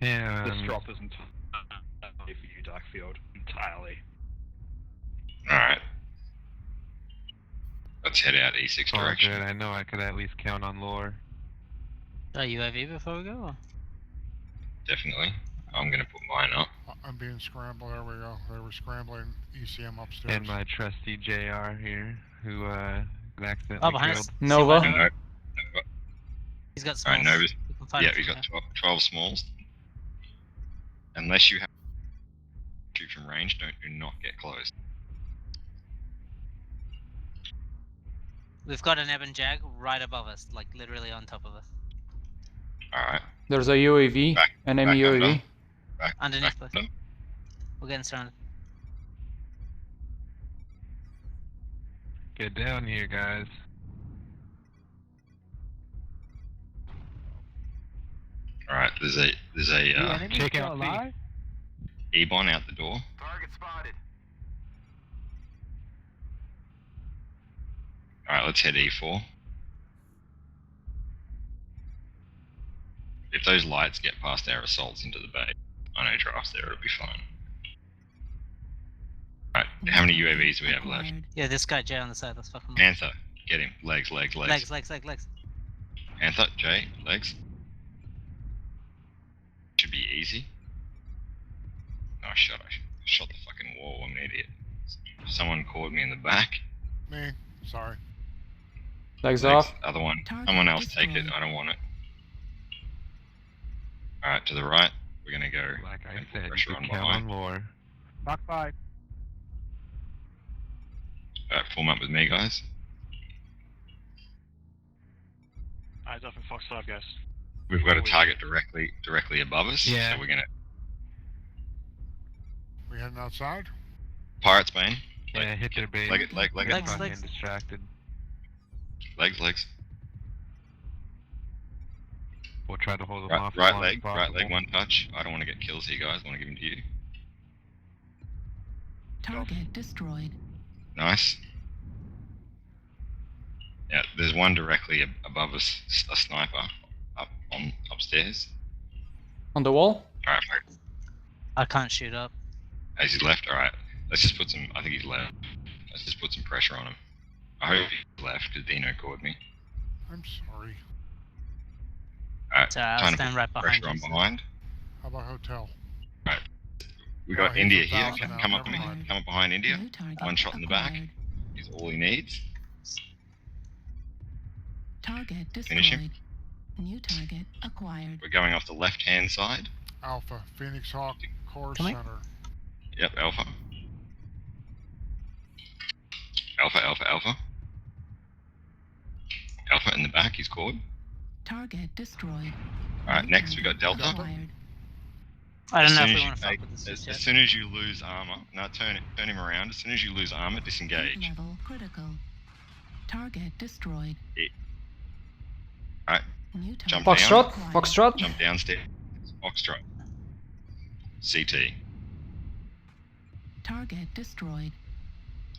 Speaker 8: Yeah,
Speaker 9: This drop isn't for you, Darkfield, entirely.
Speaker 4: Alright. Let's head out E6
Speaker 8: all
Speaker 4: direction.
Speaker 8: good. I know I could at least count on lore.
Speaker 1: UAV before we go? Or?
Speaker 4: Definitely. I'm gonna put mine up.
Speaker 5: I'm being scrambled. There we go. They were scrambling ECM upstairs.
Speaker 8: And my trusty JR here, who accidentally
Speaker 1: Oh, behind
Speaker 8: killed.
Speaker 1: us.
Speaker 2: Nova.
Speaker 1: See
Speaker 4: No,
Speaker 1: one? He's got smalls.
Speaker 4: Alright, Nova's.
Speaker 1: You can fight
Speaker 4: Yeah,
Speaker 1: him,
Speaker 4: he's got 12 smalls. Unless you have shoot from range, do not get close.
Speaker 1: We've got an Ebon Jag right above us, like literally on top of us.
Speaker 4: Alright.
Speaker 2: There's a UAV,
Speaker 4: Back-
Speaker 2: enemy
Speaker 4: back
Speaker 2: UAV.
Speaker 4: under. Back,
Speaker 1: Underneath
Speaker 4: back
Speaker 1: us.
Speaker 4: under.
Speaker 1: We're getting surrounded.
Speaker 8: Get down here, guys.
Speaker 4: Alright, there's a
Speaker 8: Check out
Speaker 10: alive?
Speaker 4: E-Bon out the door.
Speaker 7: Target spotted.
Speaker 4: Alright, let's head E4. If those lights get past our assaults into the bay, I know drafts there, it'll be fine. Alright, how many UAVs do we have left?
Speaker 6: Acquired.
Speaker 1: Yeah, this guy Jay on the side, let's fuck him up.
Speaker 4: Panther, get him. Legs.
Speaker 1: Legs.
Speaker 4: Panther, Jay, legs. Should be easy. Oh, I shot the fucking wall, I'm an idiot. Someone caught me in the back.
Speaker 5: Me. Sorry.
Speaker 2: Legs
Speaker 4: Legs,
Speaker 2: off.
Speaker 4: other one.
Speaker 6: Target
Speaker 4: Someone else take it,
Speaker 6: destroyed.
Speaker 4: I don't want it. Alright, to the right, we're gonna go
Speaker 8: Like I
Speaker 4: and put
Speaker 8: said, you
Speaker 4: pressure
Speaker 8: can
Speaker 4: on
Speaker 8: count
Speaker 4: behind.
Speaker 8: on lore.
Speaker 10: Mark 5.
Speaker 4: Alright, form up with me, guys.
Speaker 3: Eyes up in Fox 5, guys.
Speaker 4: We've got a target directly above us,
Speaker 8: Yeah.
Speaker 4: so we're gonna...
Speaker 5: We heading outside?
Speaker 4: Pirate's Bane.
Speaker 8: Yeah, hit their base.
Speaker 4: Leg it.
Speaker 1: Legs.
Speaker 8: Fucking distracted.
Speaker 4: Legs.
Speaker 8: We'll try to hold them off. as
Speaker 4: Right
Speaker 8: long as
Speaker 4: leg,
Speaker 8: possible.
Speaker 4: one touch. I don't want to get kills here, guys. I want to give them to you.
Speaker 6: Target destroyed.
Speaker 4: Nice. Yeah, there's one directly above us, a sniper, upstairs.
Speaker 2: On the wall.
Speaker 4: Alright,
Speaker 1: I can't shoot up.
Speaker 4: as he's left, alright. Let's just put some, I think he's left. Let's just put some pressure on him. I hope he's left, because Dino called me.
Speaker 5: I'm sorry.
Speaker 4: Alright,
Speaker 1: So I'll
Speaker 4: trying to
Speaker 1: stand
Speaker 4: put
Speaker 1: right behind
Speaker 4: pressure on
Speaker 1: you.
Speaker 4: behind.
Speaker 5: How about hotel?
Speaker 4: We got
Speaker 5: he's
Speaker 4: India
Speaker 5: a
Speaker 4: here.
Speaker 5: thousand out,
Speaker 4: Come up,
Speaker 5: never mind.
Speaker 4: come up behind India.
Speaker 6: New target
Speaker 4: One shot in the back.
Speaker 6: acquired.
Speaker 4: He's all he needs.
Speaker 6: Target destroyed.
Speaker 4: Finish him.
Speaker 6: New target acquired.
Speaker 4: We're going off the left-hand side.
Speaker 5: Alpha. Phoenix Hawk Core
Speaker 1: Come on.
Speaker 5: Center.
Speaker 4: Yep, Alpha. Alpha. Alpha in the back, he's called.
Speaker 6: Target destroyed.
Speaker 4: Alright, next we got Delta.
Speaker 6: Acquired.
Speaker 1: I don't
Speaker 4: As
Speaker 1: know
Speaker 4: soon
Speaker 1: if
Speaker 4: as
Speaker 1: we
Speaker 4: you
Speaker 1: want to fuck
Speaker 4: take-
Speaker 1: with this
Speaker 4: as,
Speaker 1: yet.
Speaker 4: as soon as you lose armor, now turn him around. As soon as you lose armor,
Speaker 6: Heat
Speaker 4: disengage.
Speaker 6: level critical. Target destroyed.
Speaker 4: Alright,
Speaker 6: New
Speaker 4: Jump
Speaker 6: target
Speaker 4: down.
Speaker 2: Foxtrot,
Speaker 6: acquired.
Speaker 2: Foxtrot.
Speaker 4: jump downstairs. Foxtrot. CT.
Speaker 6: Target destroyed.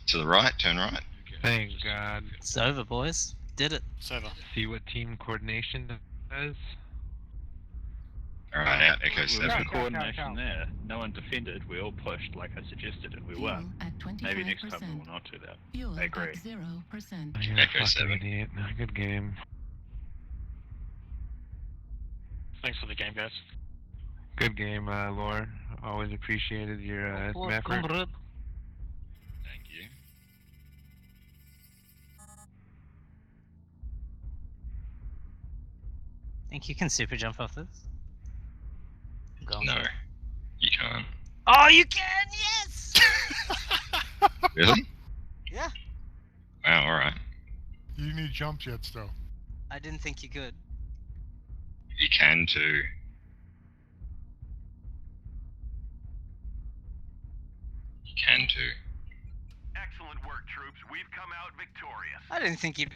Speaker 4: To the right, turn right.
Speaker 8: Thank God.
Speaker 1: It's over, boys. Did it.
Speaker 3: It's over.
Speaker 8: See what team coordination does?
Speaker 4: Alright, out Echo
Speaker 9: Well,
Speaker 4: 7.
Speaker 9: there's coordination there. No one defended. We all pushed like I suggested, and we
Speaker 6: Fuel
Speaker 9: won.
Speaker 6: at 25%.
Speaker 9: Maybe next time we will not do that.
Speaker 6: Fuel
Speaker 9: I agree.
Speaker 6: at 0%.
Speaker 8: You're a
Speaker 4: Echo
Speaker 8: fucking
Speaker 4: 7.
Speaker 8: idiot. Good game.
Speaker 3: Thanks for the game, guys.
Speaker 8: Good game, Lore. Always appreciated your effort.
Speaker 4: Thank you.
Speaker 1: Think you can super jump off this? Go on
Speaker 4: No,
Speaker 1: for it.
Speaker 4: you can't.
Speaker 1: Oh, you can! Yes!
Speaker 4: Really?
Speaker 1: Yeah.
Speaker 4: Wow, alright.
Speaker 5: You need jump jets though.
Speaker 1: I didn't think you could.
Speaker 4: You can too. You can too.
Speaker 7: Excellent work, troops. We've come out victorious.
Speaker 1: I didn't think you'd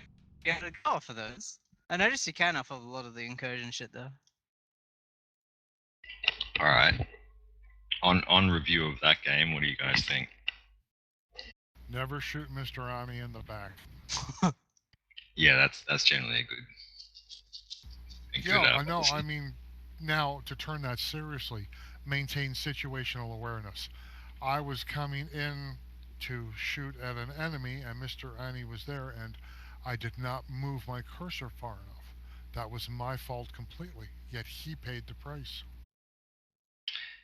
Speaker 1: be able to go off of those. I noticed you can off of a lot of the incursion shit though.
Speaker 4: Alright. On review of that game, what do you guys think?
Speaker 5: Never shoot Mr. Ani in the back.
Speaker 4: Yeah, that's generally a good
Speaker 5: Yeah, I know.
Speaker 4: policy.
Speaker 5: I mean, now to turn that seriously, maintain situational awareness. I was coming in to shoot at an enemy, and Mr. Ani was there, and I did not move my cursor far enough. That was my fault completely. Yet he paid the price.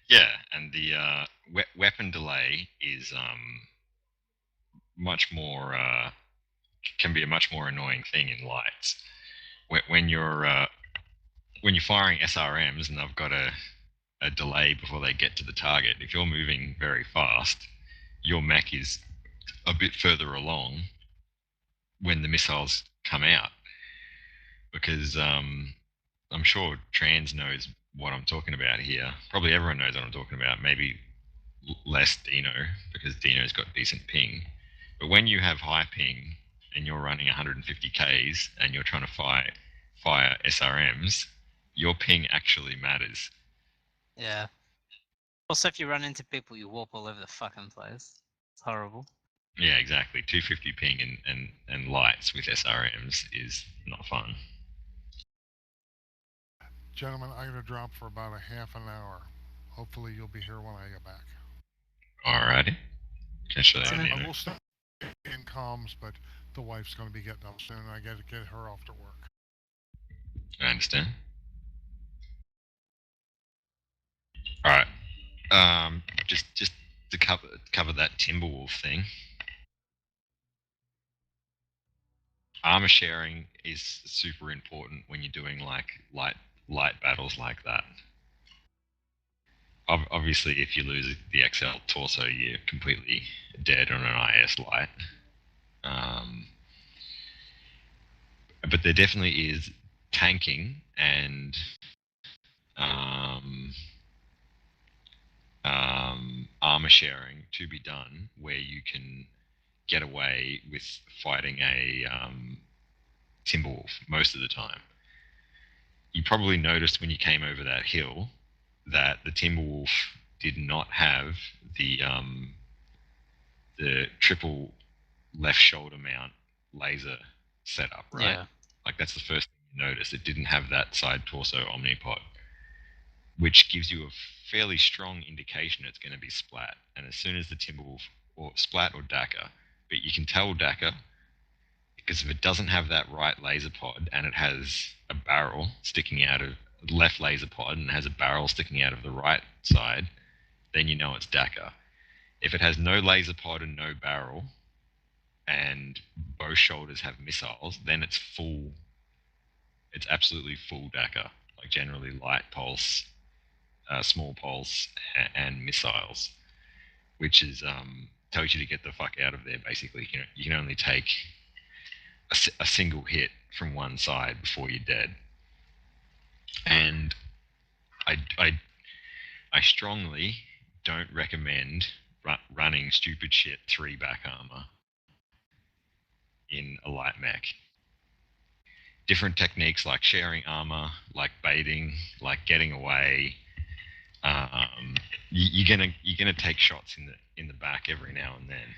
Speaker 4: Yeah, and the weapon delay is much more can be a much more annoying thing in lights. When you're firing SRMs and they've got a delay before they get to the target, if you're moving very fast, your mech is a bit further along when the missiles come out. Because I'm sure Trans knows what I'm talking about here. Probably everyone knows what I'm talking about. Maybe less Dino, because Dino's got decent ping. But when you have high ping and you're running 150 Ks and you're trying to fire SRMs, your ping actually matters.
Speaker 1: Yeah. Also, if you run into people, you warp all over the fucking place. It's horrible.
Speaker 4: Yeah, exactly. 250 ping and lights with SRMs is not fun.
Speaker 5: Gentlemen, I'm going to drop for about a half an hour. Hopefully you'll be here when I get back.
Speaker 4: Alrighty. Catch you
Speaker 1: What's
Speaker 4: later.
Speaker 1: in it?
Speaker 5: I
Speaker 4: Dino.
Speaker 5: will stay in comms, but the wife's going to be getting up soon, and I got to get her off to work.
Speaker 4: I understand. Alright. Just to cover that Timberwolf thing. Armor sharing is super important when you're doing like light battles like that. Obviously, if you lose the XL torso, you're completely dead on an IS light. But there definitely is tanking and armor sharing to be done where you can get away with fighting a Timberwolf most of the time. You probably noticed when you came over that hill that the Timberwolf did not have the triple left shoulder mount laser setup, right?
Speaker 1: Yeah.
Speaker 4: Like that's the first thing you notice. It didn't have that side torso omnipod, which gives you a fairly strong indication it's going to be splat. And as soon as the Timberwolf, or splat or DACA, but you can tell DACA because if it doesn't have that right laser pod and it has a barrel sticking out of the left laser pod and it has a barrel sticking out of the right side, then you know it's DACA. If it has no laser pod and no barrel and both shoulders have missiles, then it's full. It's absolutely full DACA, like generally light pulse, small pulse, and missiles, which is tells you to get the fuck out of there. Basically, you can only take a single hit from one side before you're dead. And I strongly don't recommend running stupid shit 3 back armor in a light mech. Different techniques like sharing armor, like baiting, like getting away. You're gonna take shots in the back every now and then,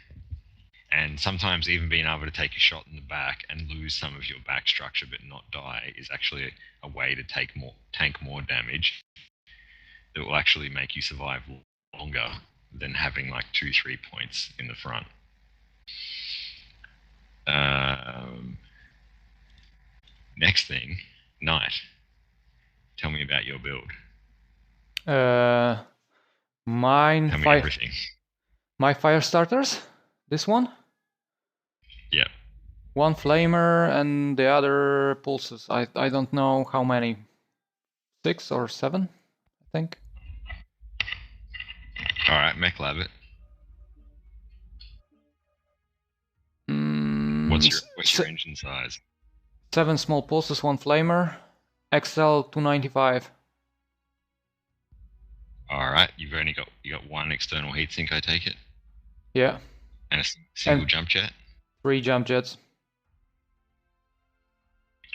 Speaker 4: and sometimes even being able to take a shot in the back and lose some of your back structure but not die is actually a way to tank more damage that will actually make you survive longer than having like 2-3 points in the front. Next thing, Knight. Tell me about your build.
Speaker 2: Mine
Speaker 4: Tell me everything.
Speaker 2: My fire starters. This one.
Speaker 4: Yep.
Speaker 2: 1 flamer and the other pulses. I don't know how many. 6 or 7, I think.
Speaker 4: All right, mech lab it. What's your engine size?
Speaker 2: 7 small pulses, 1 flamer. XL 295.
Speaker 4: All right, you got 1 external heatsink, I take it.
Speaker 2: Yeah.
Speaker 4: And a single jump jet.
Speaker 2: 3 jump jets.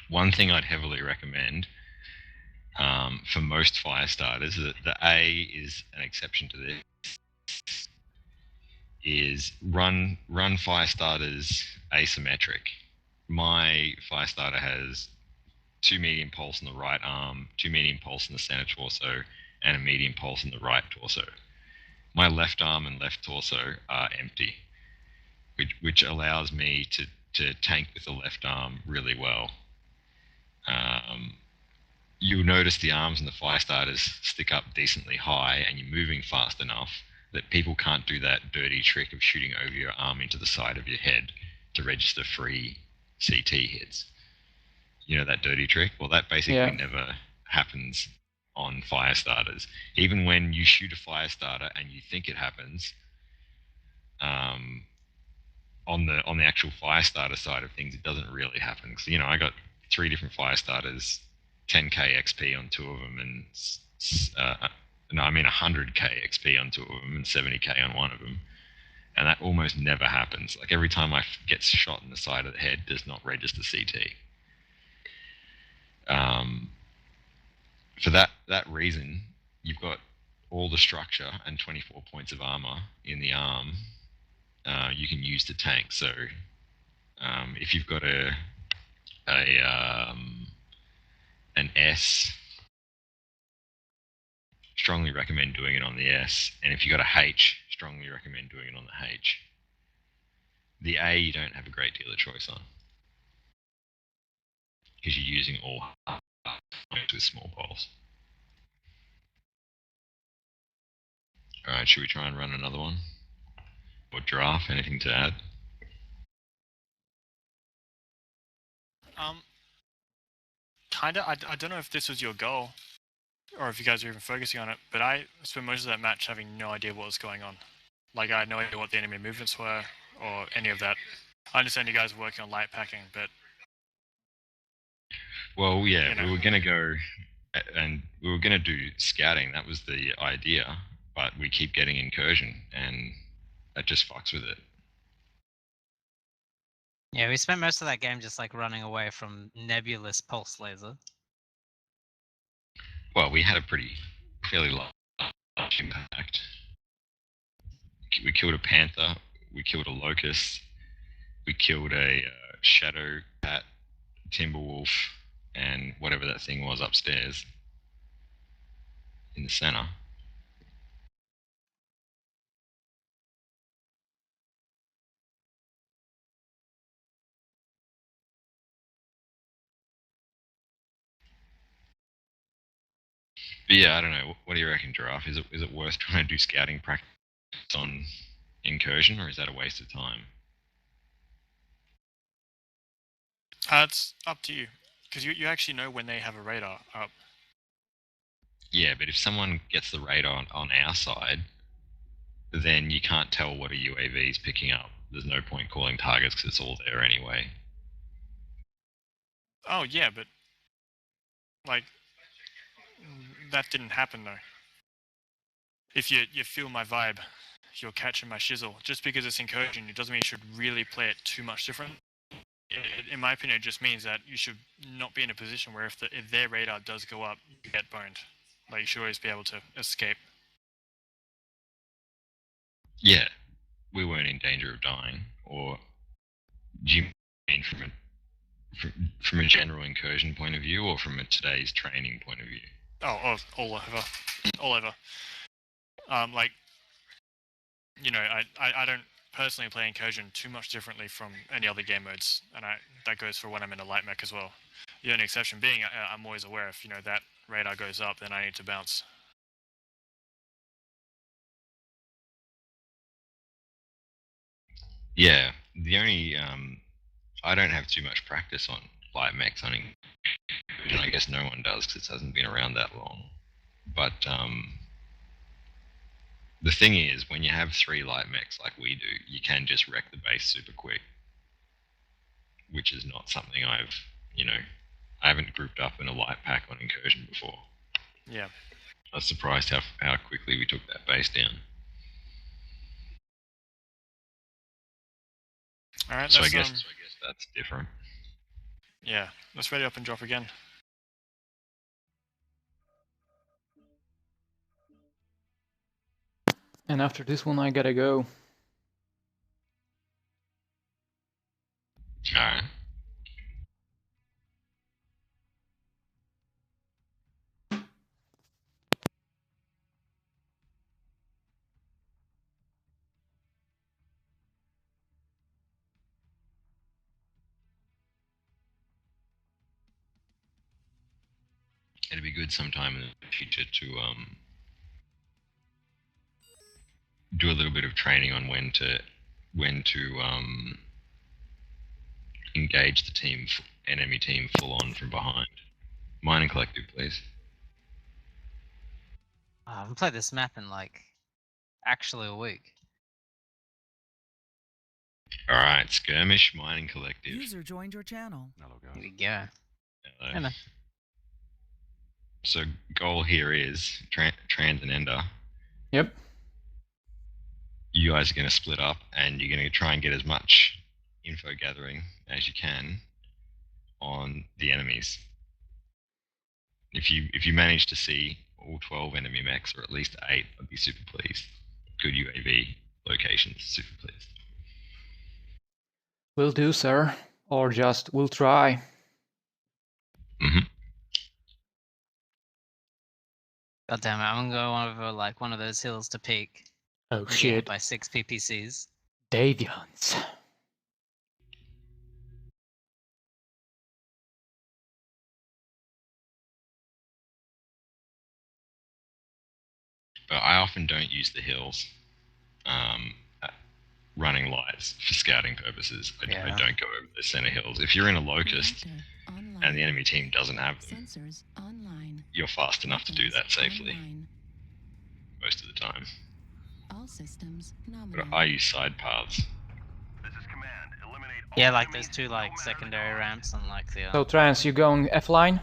Speaker 4: One thing I'd heavily recommend for most fire starters, the A is an exception to this, is run fire starters asymmetric. My fire starter has 2 medium pulse in the right arm, 2 medium pulse in the center torso, and a medium pulse in the right torso. My left arm and left torso are empty, which allows me to tank with the left arm really well. You'll notice the arms and the fire starters stick up decently high, and you're moving fast enough that people can't do that dirty trick of shooting over your arm into the side of your head to register free CT hits. You know that dirty trick? Well, that basically never happens on fire starters. Even when you shoot a fire starter and you think it happens, on the actual fire starter side of things, it doesn't really happen. Because, you know, I got 3 different fire starters, 10k XP on 2 of them, and 100k XP on 2 of them, and 70k on 1 of them, and that almost never happens. Like every time I get shot in the side of the head, does not register CT. For that reason, you've got all the structure and 24 points of armor in the arm you can use to tank. So if you've got an S, strongly recommend doing it on the S. And if you've got a H, strongly recommend doing it on the H. The A you don't have a great deal of choice on, because you're using all points with small pulse. Alright, should we try and run another one? Or Giraffe, anything to add?
Speaker 3: Kinda. I don't know if this was your goal, or if you guys are even focusing on it, but I spent most of that match having no idea what was going on. Like, I had no idea what the enemy movements were, or any of that. I understand you guys were working on light packing, but...
Speaker 4: Well, yeah, we were going to go, and we were going to do scouting. That was the idea, but we keep getting incursion, and that just fucks with it.
Speaker 1: Yeah, we spent most of that game just like running away from nebulous pulse laser.
Speaker 4: Well, we had a fairly large impact. We killed a panther, we killed a locust, we killed a shadow cat, timberwolf, and whatever that thing was upstairs in the center. But yeah, I don't know. What do you reckon, Giraffe? Is it worth trying to do scouting practice on incursion, or is that a waste of time?
Speaker 3: It's up to you, because you actually know when they have a radar up.
Speaker 4: Yeah, but if someone gets the radar on our side, then you can't tell what a UAV is picking up. There's no point calling targets because it's all there anyway.
Speaker 3: Oh yeah, but like, that didn't happen though. If you feel my vibe, you're catching my shizzle. Just because it's incursion, it doesn't mean you should really play it too much different. In my opinion, it just means that you should not be in a position where if their radar does go up, you get boned. Like, you should always be able to escape.
Speaker 4: Yeah, we weren't in danger of dying. Or do you mean from a general incursion point of view, or from a today's training point of view?
Speaker 3: Oh, all over. All over. Like, you know, I don't personally play incursion too much differently from any other game modes, and that goes for when I'm in a light mech as well. The only exception being, I'm always aware if, you know, that radar goes up, then I need to bounce.
Speaker 4: Yeah, the only I don't have too much practice on light mechs on incursion. I guess no one does because it hasn't been around that long. But the thing is, when you have 3 light mechs like we do, you can just wreck the base super quick, which is not something I haven't grouped up in a light pack on incursion before.
Speaker 3: Yeah.
Speaker 4: I was surprised how quickly we took that base down.
Speaker 3: Alright,
Speaker 4: so I guess that's different.
Speaker 3: Yeah, let's ready up and drop again.
Speaker 2: And after this one, I gotta go.
Speaker 4: Alright. It'd be good sometime in the future to do a little bit of training on when to engage the enemy team full on from behind. Mining collective, please.
Speaker 1: I haven't played this map in like actually a week.
Speaker 4: Alright, skirmish, mining collective.
Speaker 11: User joined your channel.
Speaker 1: Here we go.
Speaker 4: Hello.
Speaker 1: Hey, man.
Speaker 4: So goal here is Trans and Ender.
Speaker 2: Yep.
Speaker 4: You guys are going to split up, and you're going to try and get as much info gathering as you can on the enemies. If you manage to see all 12 enemy mechs, or at least 8, I'd be super pleased. Good UAV locations, super pleased.
Speaker 2: Will do, sir. Or just, we'll try.
Speaker 4: Mm-hmm.
Speaker 1: God damn it, I'm gonna go over like one of those hills to peak.
Speaker 2: Oh
Speaker 1: and get
Speaker 2: shit.
Speaker 1: hit by 6 PPCs.
Speaker 2: Davians.
Speaker 4: But I often don't use the hills running lights for scouting purposes. I don't go over the center hills. If you're in a locust and the enemy team doesn't have them, you're fast enough to do that safely most of the time.
Speaker 6: All systems
Speaker 4: But I use side paths.
Speaker 7: This is command. Eliminate all
Speaker 1: Yeah, like
Speaker 7: enemies,
Speaker 1: those two
Speaker 7: no
Speaker 1: like
Speaker 7: matter
Speaker 1: secondary
Speaker 7: the
Speaker 1: ramps and like the
Speaker 2: So Trans, you going F-line?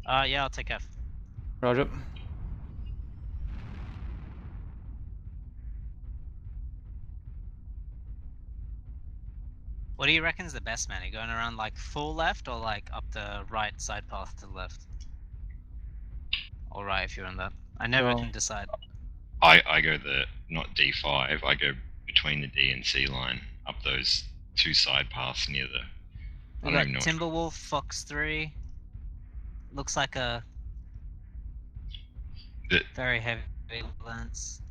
Speaker 1: yeah, I'll take F.
Speaker 2: Roger.
Speaker 1: What do you reckon is the best, man? Are you going around like full left or like up the right side path to the left? Or right if you're on that. I never can decide.
Speaker 4: I go not D5, I go between the D and C line, up those 2 side paths near the...
Speaker 1: We got Timberwolf, Fox 3. Looks like a very heavy lens.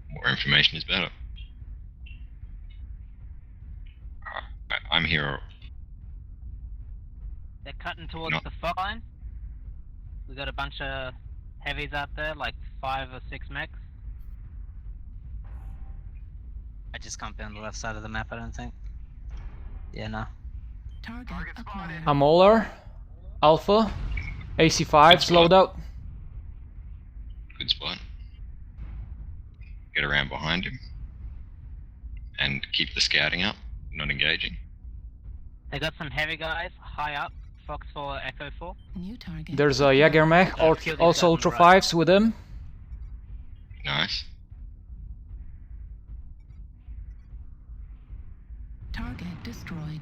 Speaker 4: More information is better. I'm here.
Speaker 1: They're cutting towards the fog line. We got a bunch of heavies out there, like 5 or 6 mechs. I just can't be on the left side of the map, I don't think. Yeah, no.
Speaker 6: Target acquired.
Speaker 2: Amolar, Alpha, AC5, slowed out.
Speaker 4: Good spot. Get around behind him. And keep the scouting up, not engaging.
Speaker 1: They got some heavy guys high up. Fox 4, Echo 4.
Speaker 6: New target.
Speaker 2: There's a Jaeger mech,
Speaker 1: Kill these guys
Speaker 2: also
Speaker 1: on
Speaker 2: Ultra
Speaker 1: the right.
Speaker 2: 5s with him.
Speaker 4: Nice.
Speaker 6: Target destroyed.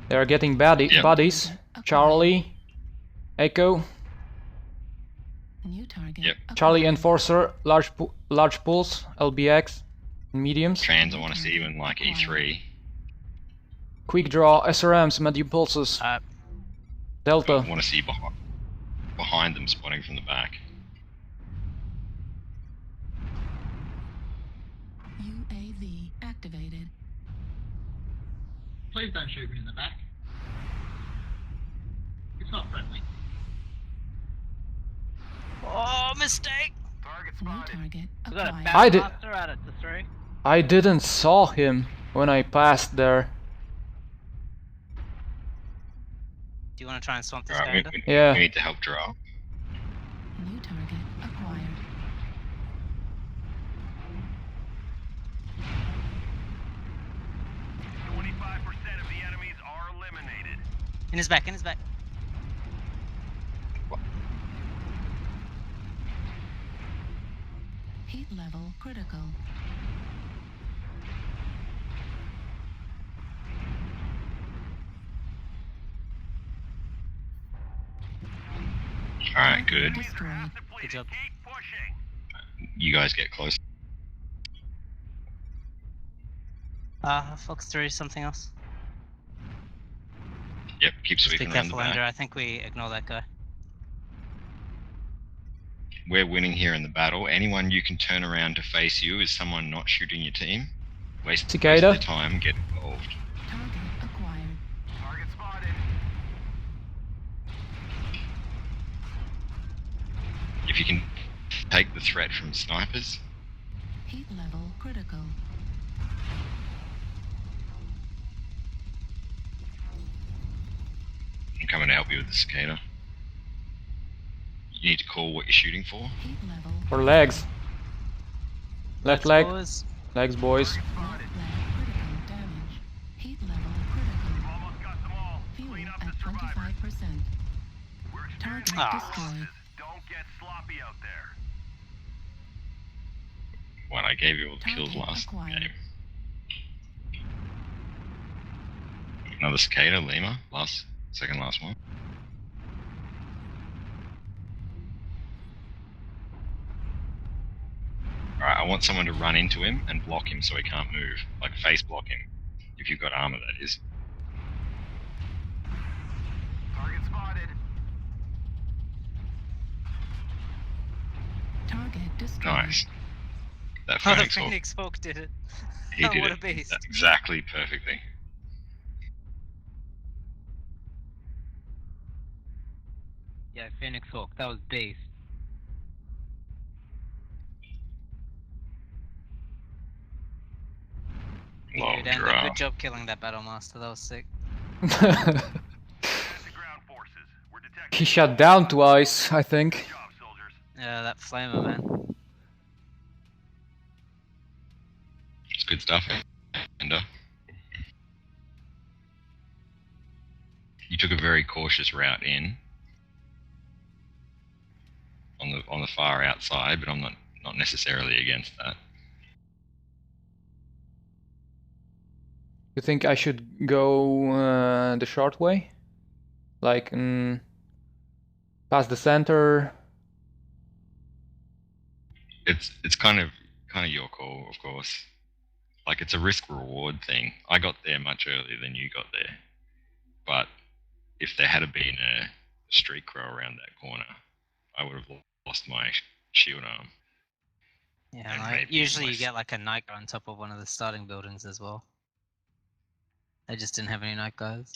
Speaker 2: They're getting
Speaker 4: Yep.
Speaker 2: bodies. Charlie, Echo,
Speaker 6: New target.
Speaker 4: Yep.
Speaker 2: Charlie
Speaker 6: acquired.
Speaker 2: Enforcer, large pulse, LBX, mediums.
Speaker 4: Trans, I want to see you in like E3.
Speaker 2: Quick draw, SRMs, medium pulses.
Speaker 4: I
Speaker 2: Delta.
Speaker 4: want to see you behind them, spotting from the back.
Speaker 6: UAV activated.
Speaker 11: Please don't shoot me in the back. It's not friendly.
Speaker 1: Oh, mistake!
Speaker 7: Target
Speaker 6: New
Speaker 7: spotted.
Speaker 6: target
Speaker 1: We got a
Speaker 6: acquired.
Speaker 2: I did-
Speaker 1: Battlemaster out at the 3.
Speaker 2: I didn't saw him when I passed there.
Speaker 1: Do you want to try and swamp this
Speaker 4: Alright,
Speaker 1: guy?
Speaker 2: Yeah.
Speaker 4: we need to help draw.
Speaker 6: New target acquired.
Speaker 7: Of the enemies are eliminated.
Speaker 1: In his back, in his back.
Speaker 6: Heat level critical.
Speaker 4: Alright, good.
Speaker 6: Destroyed.
Speaker 1: Good job.
Speaker 7: Keep pushing.
Speaker 4: You guys get close.
Speaker 1: Fox 3, something else.
Speaker 4: Yep, keep
Speaker 1: Just be
Speaker 4: sweeping around the
Speaker 1: careful,
Speaker 4: back.
Speaker 1: Ender. I think we ignore that guy.
Speaker 4: We're winning here in the battle. Anyone you can turn around to face you is someone not shooting your team. Waste
Speaker 2: Cicada.
Speaker 4: their time, get involved.
Speaker 6: Target acquired.
Speaker 7: Target spotted.
Speaker 4: If you can take the threat from snipers,
Speaker 6: Heat level critical.
Speaker 4: I'm coming to help you with the cicada. You need to call what you're shooting for.
Speaker 6: Heat level.
Speaker 2: For legs. Left leg.
Speaker 1: Boys.
Speaker 2: Legs, boys.
Speaker 6: Left leg critical damage. Heat level critical.
Speaker 7: Almost got them all.
Speaker 6: Fuel
Speaker 7: Clean up
Speaker 6: at
Speaker 7: the survivors.
Speaker 6: 25%.
Speaker 7: We're
Speaker 6: Target
Speaker 7: experiencing
Speaker 6: destroyed.
Speaker 7: losses. Don't get sloppy out there.
Speaker 4: What, I gave you all the kills
Speaker 6: Target
Speaker 4: last
Speaker 6: acquired.
Speaker 4: game. Another cicada, Lima, second last one. Alright, I want someone to run into him and block him so he can't move. Like face block him. If you've got armor, that is.
Speaker 7: Target spotted.
Speaker 6: Target destroyed.
Speaker 4: Nice. That
Speaker 1: Oh, the
Speaker 4: Phoenix Hawk,
Speaker 1: Phoenix Hawk did it.
Speaker 4: he
Speaker 1: Oh,
Speaker 4: did
Speaker 1: what
Speaker 4: it
Speaker 1: a beast.
Speaker 4: exactly perfectly.
Speaker 1: Yeah, Phoenix Hawk. That was beast.
Speaker 4: Long
Speaker 1: Dude, Ender,
Speaker 4: draw.
Speaker 1: good job killing that Battlemaster. That was sick.
Speaker 7: Advance to ground forces. We're detecting.
Speaker 2: He shut down twice, I think.
Speaker 7: Good job, soldiers.
Speaker 1: Yeah, that flamer, man.
Speaker 4: It's good stuff, Ender. You took a very cautious route in on the far outside, but I'm not necessarily against that.
Speaker 2: You think I should go the short way? Like, past the center?
Speaker 4: It's kind of your call, of course. Like, it's a risk reward thing. I got there much earlier than you got there, but if there had been a street crow around that corner, I would have lost my shield arm.
Speaker 1: Yeah,
Speaker 4: And
Speaker 1: like,
Speaker 4: maybe
Speaker 1: usually you
Speaker 4: less.
Speaker 1: get like a night guy on top of one of the starting buildings as well. They just didn't have any night guys.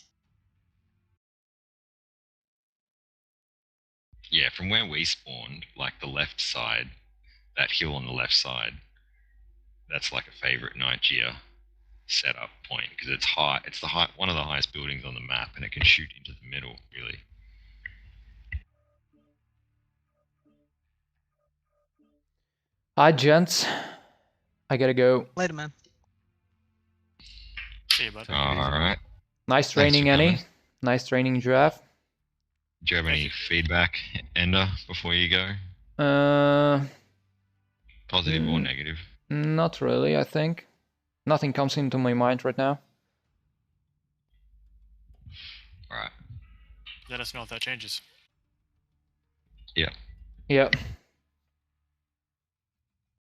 Speaker 4: Yeah, from where we spawned, like the left side, that hill on the left side, that's like a favorite night gear setup point because it's high. It's one of the highest buildings on the map, and it can shoot into the middle. Really.
Speaker 2: Hi, gents. I gotta go.
Speaker 1: Later, man.
Speaker 3: See you, bud.
Speaker 4: All right.
Speaker 2: Nice
Speaker 4: Thanks
Speaker 2: training,
Speaker 4: for
Speaker 2: Annie.
Speaker 4: coming.
Speaker 2: Nice training, Giraffe.
Speaker 4: Do you have any feedback, Ender, before you go? Positive or negative?
Speaker 2: Not really, I think. Nothing comes into my mind right now.
Speaker 4: Alright.
Speaker 3: Let us know if that changes.
Speaker 4: Yeah.
Speaker 2: Yeah.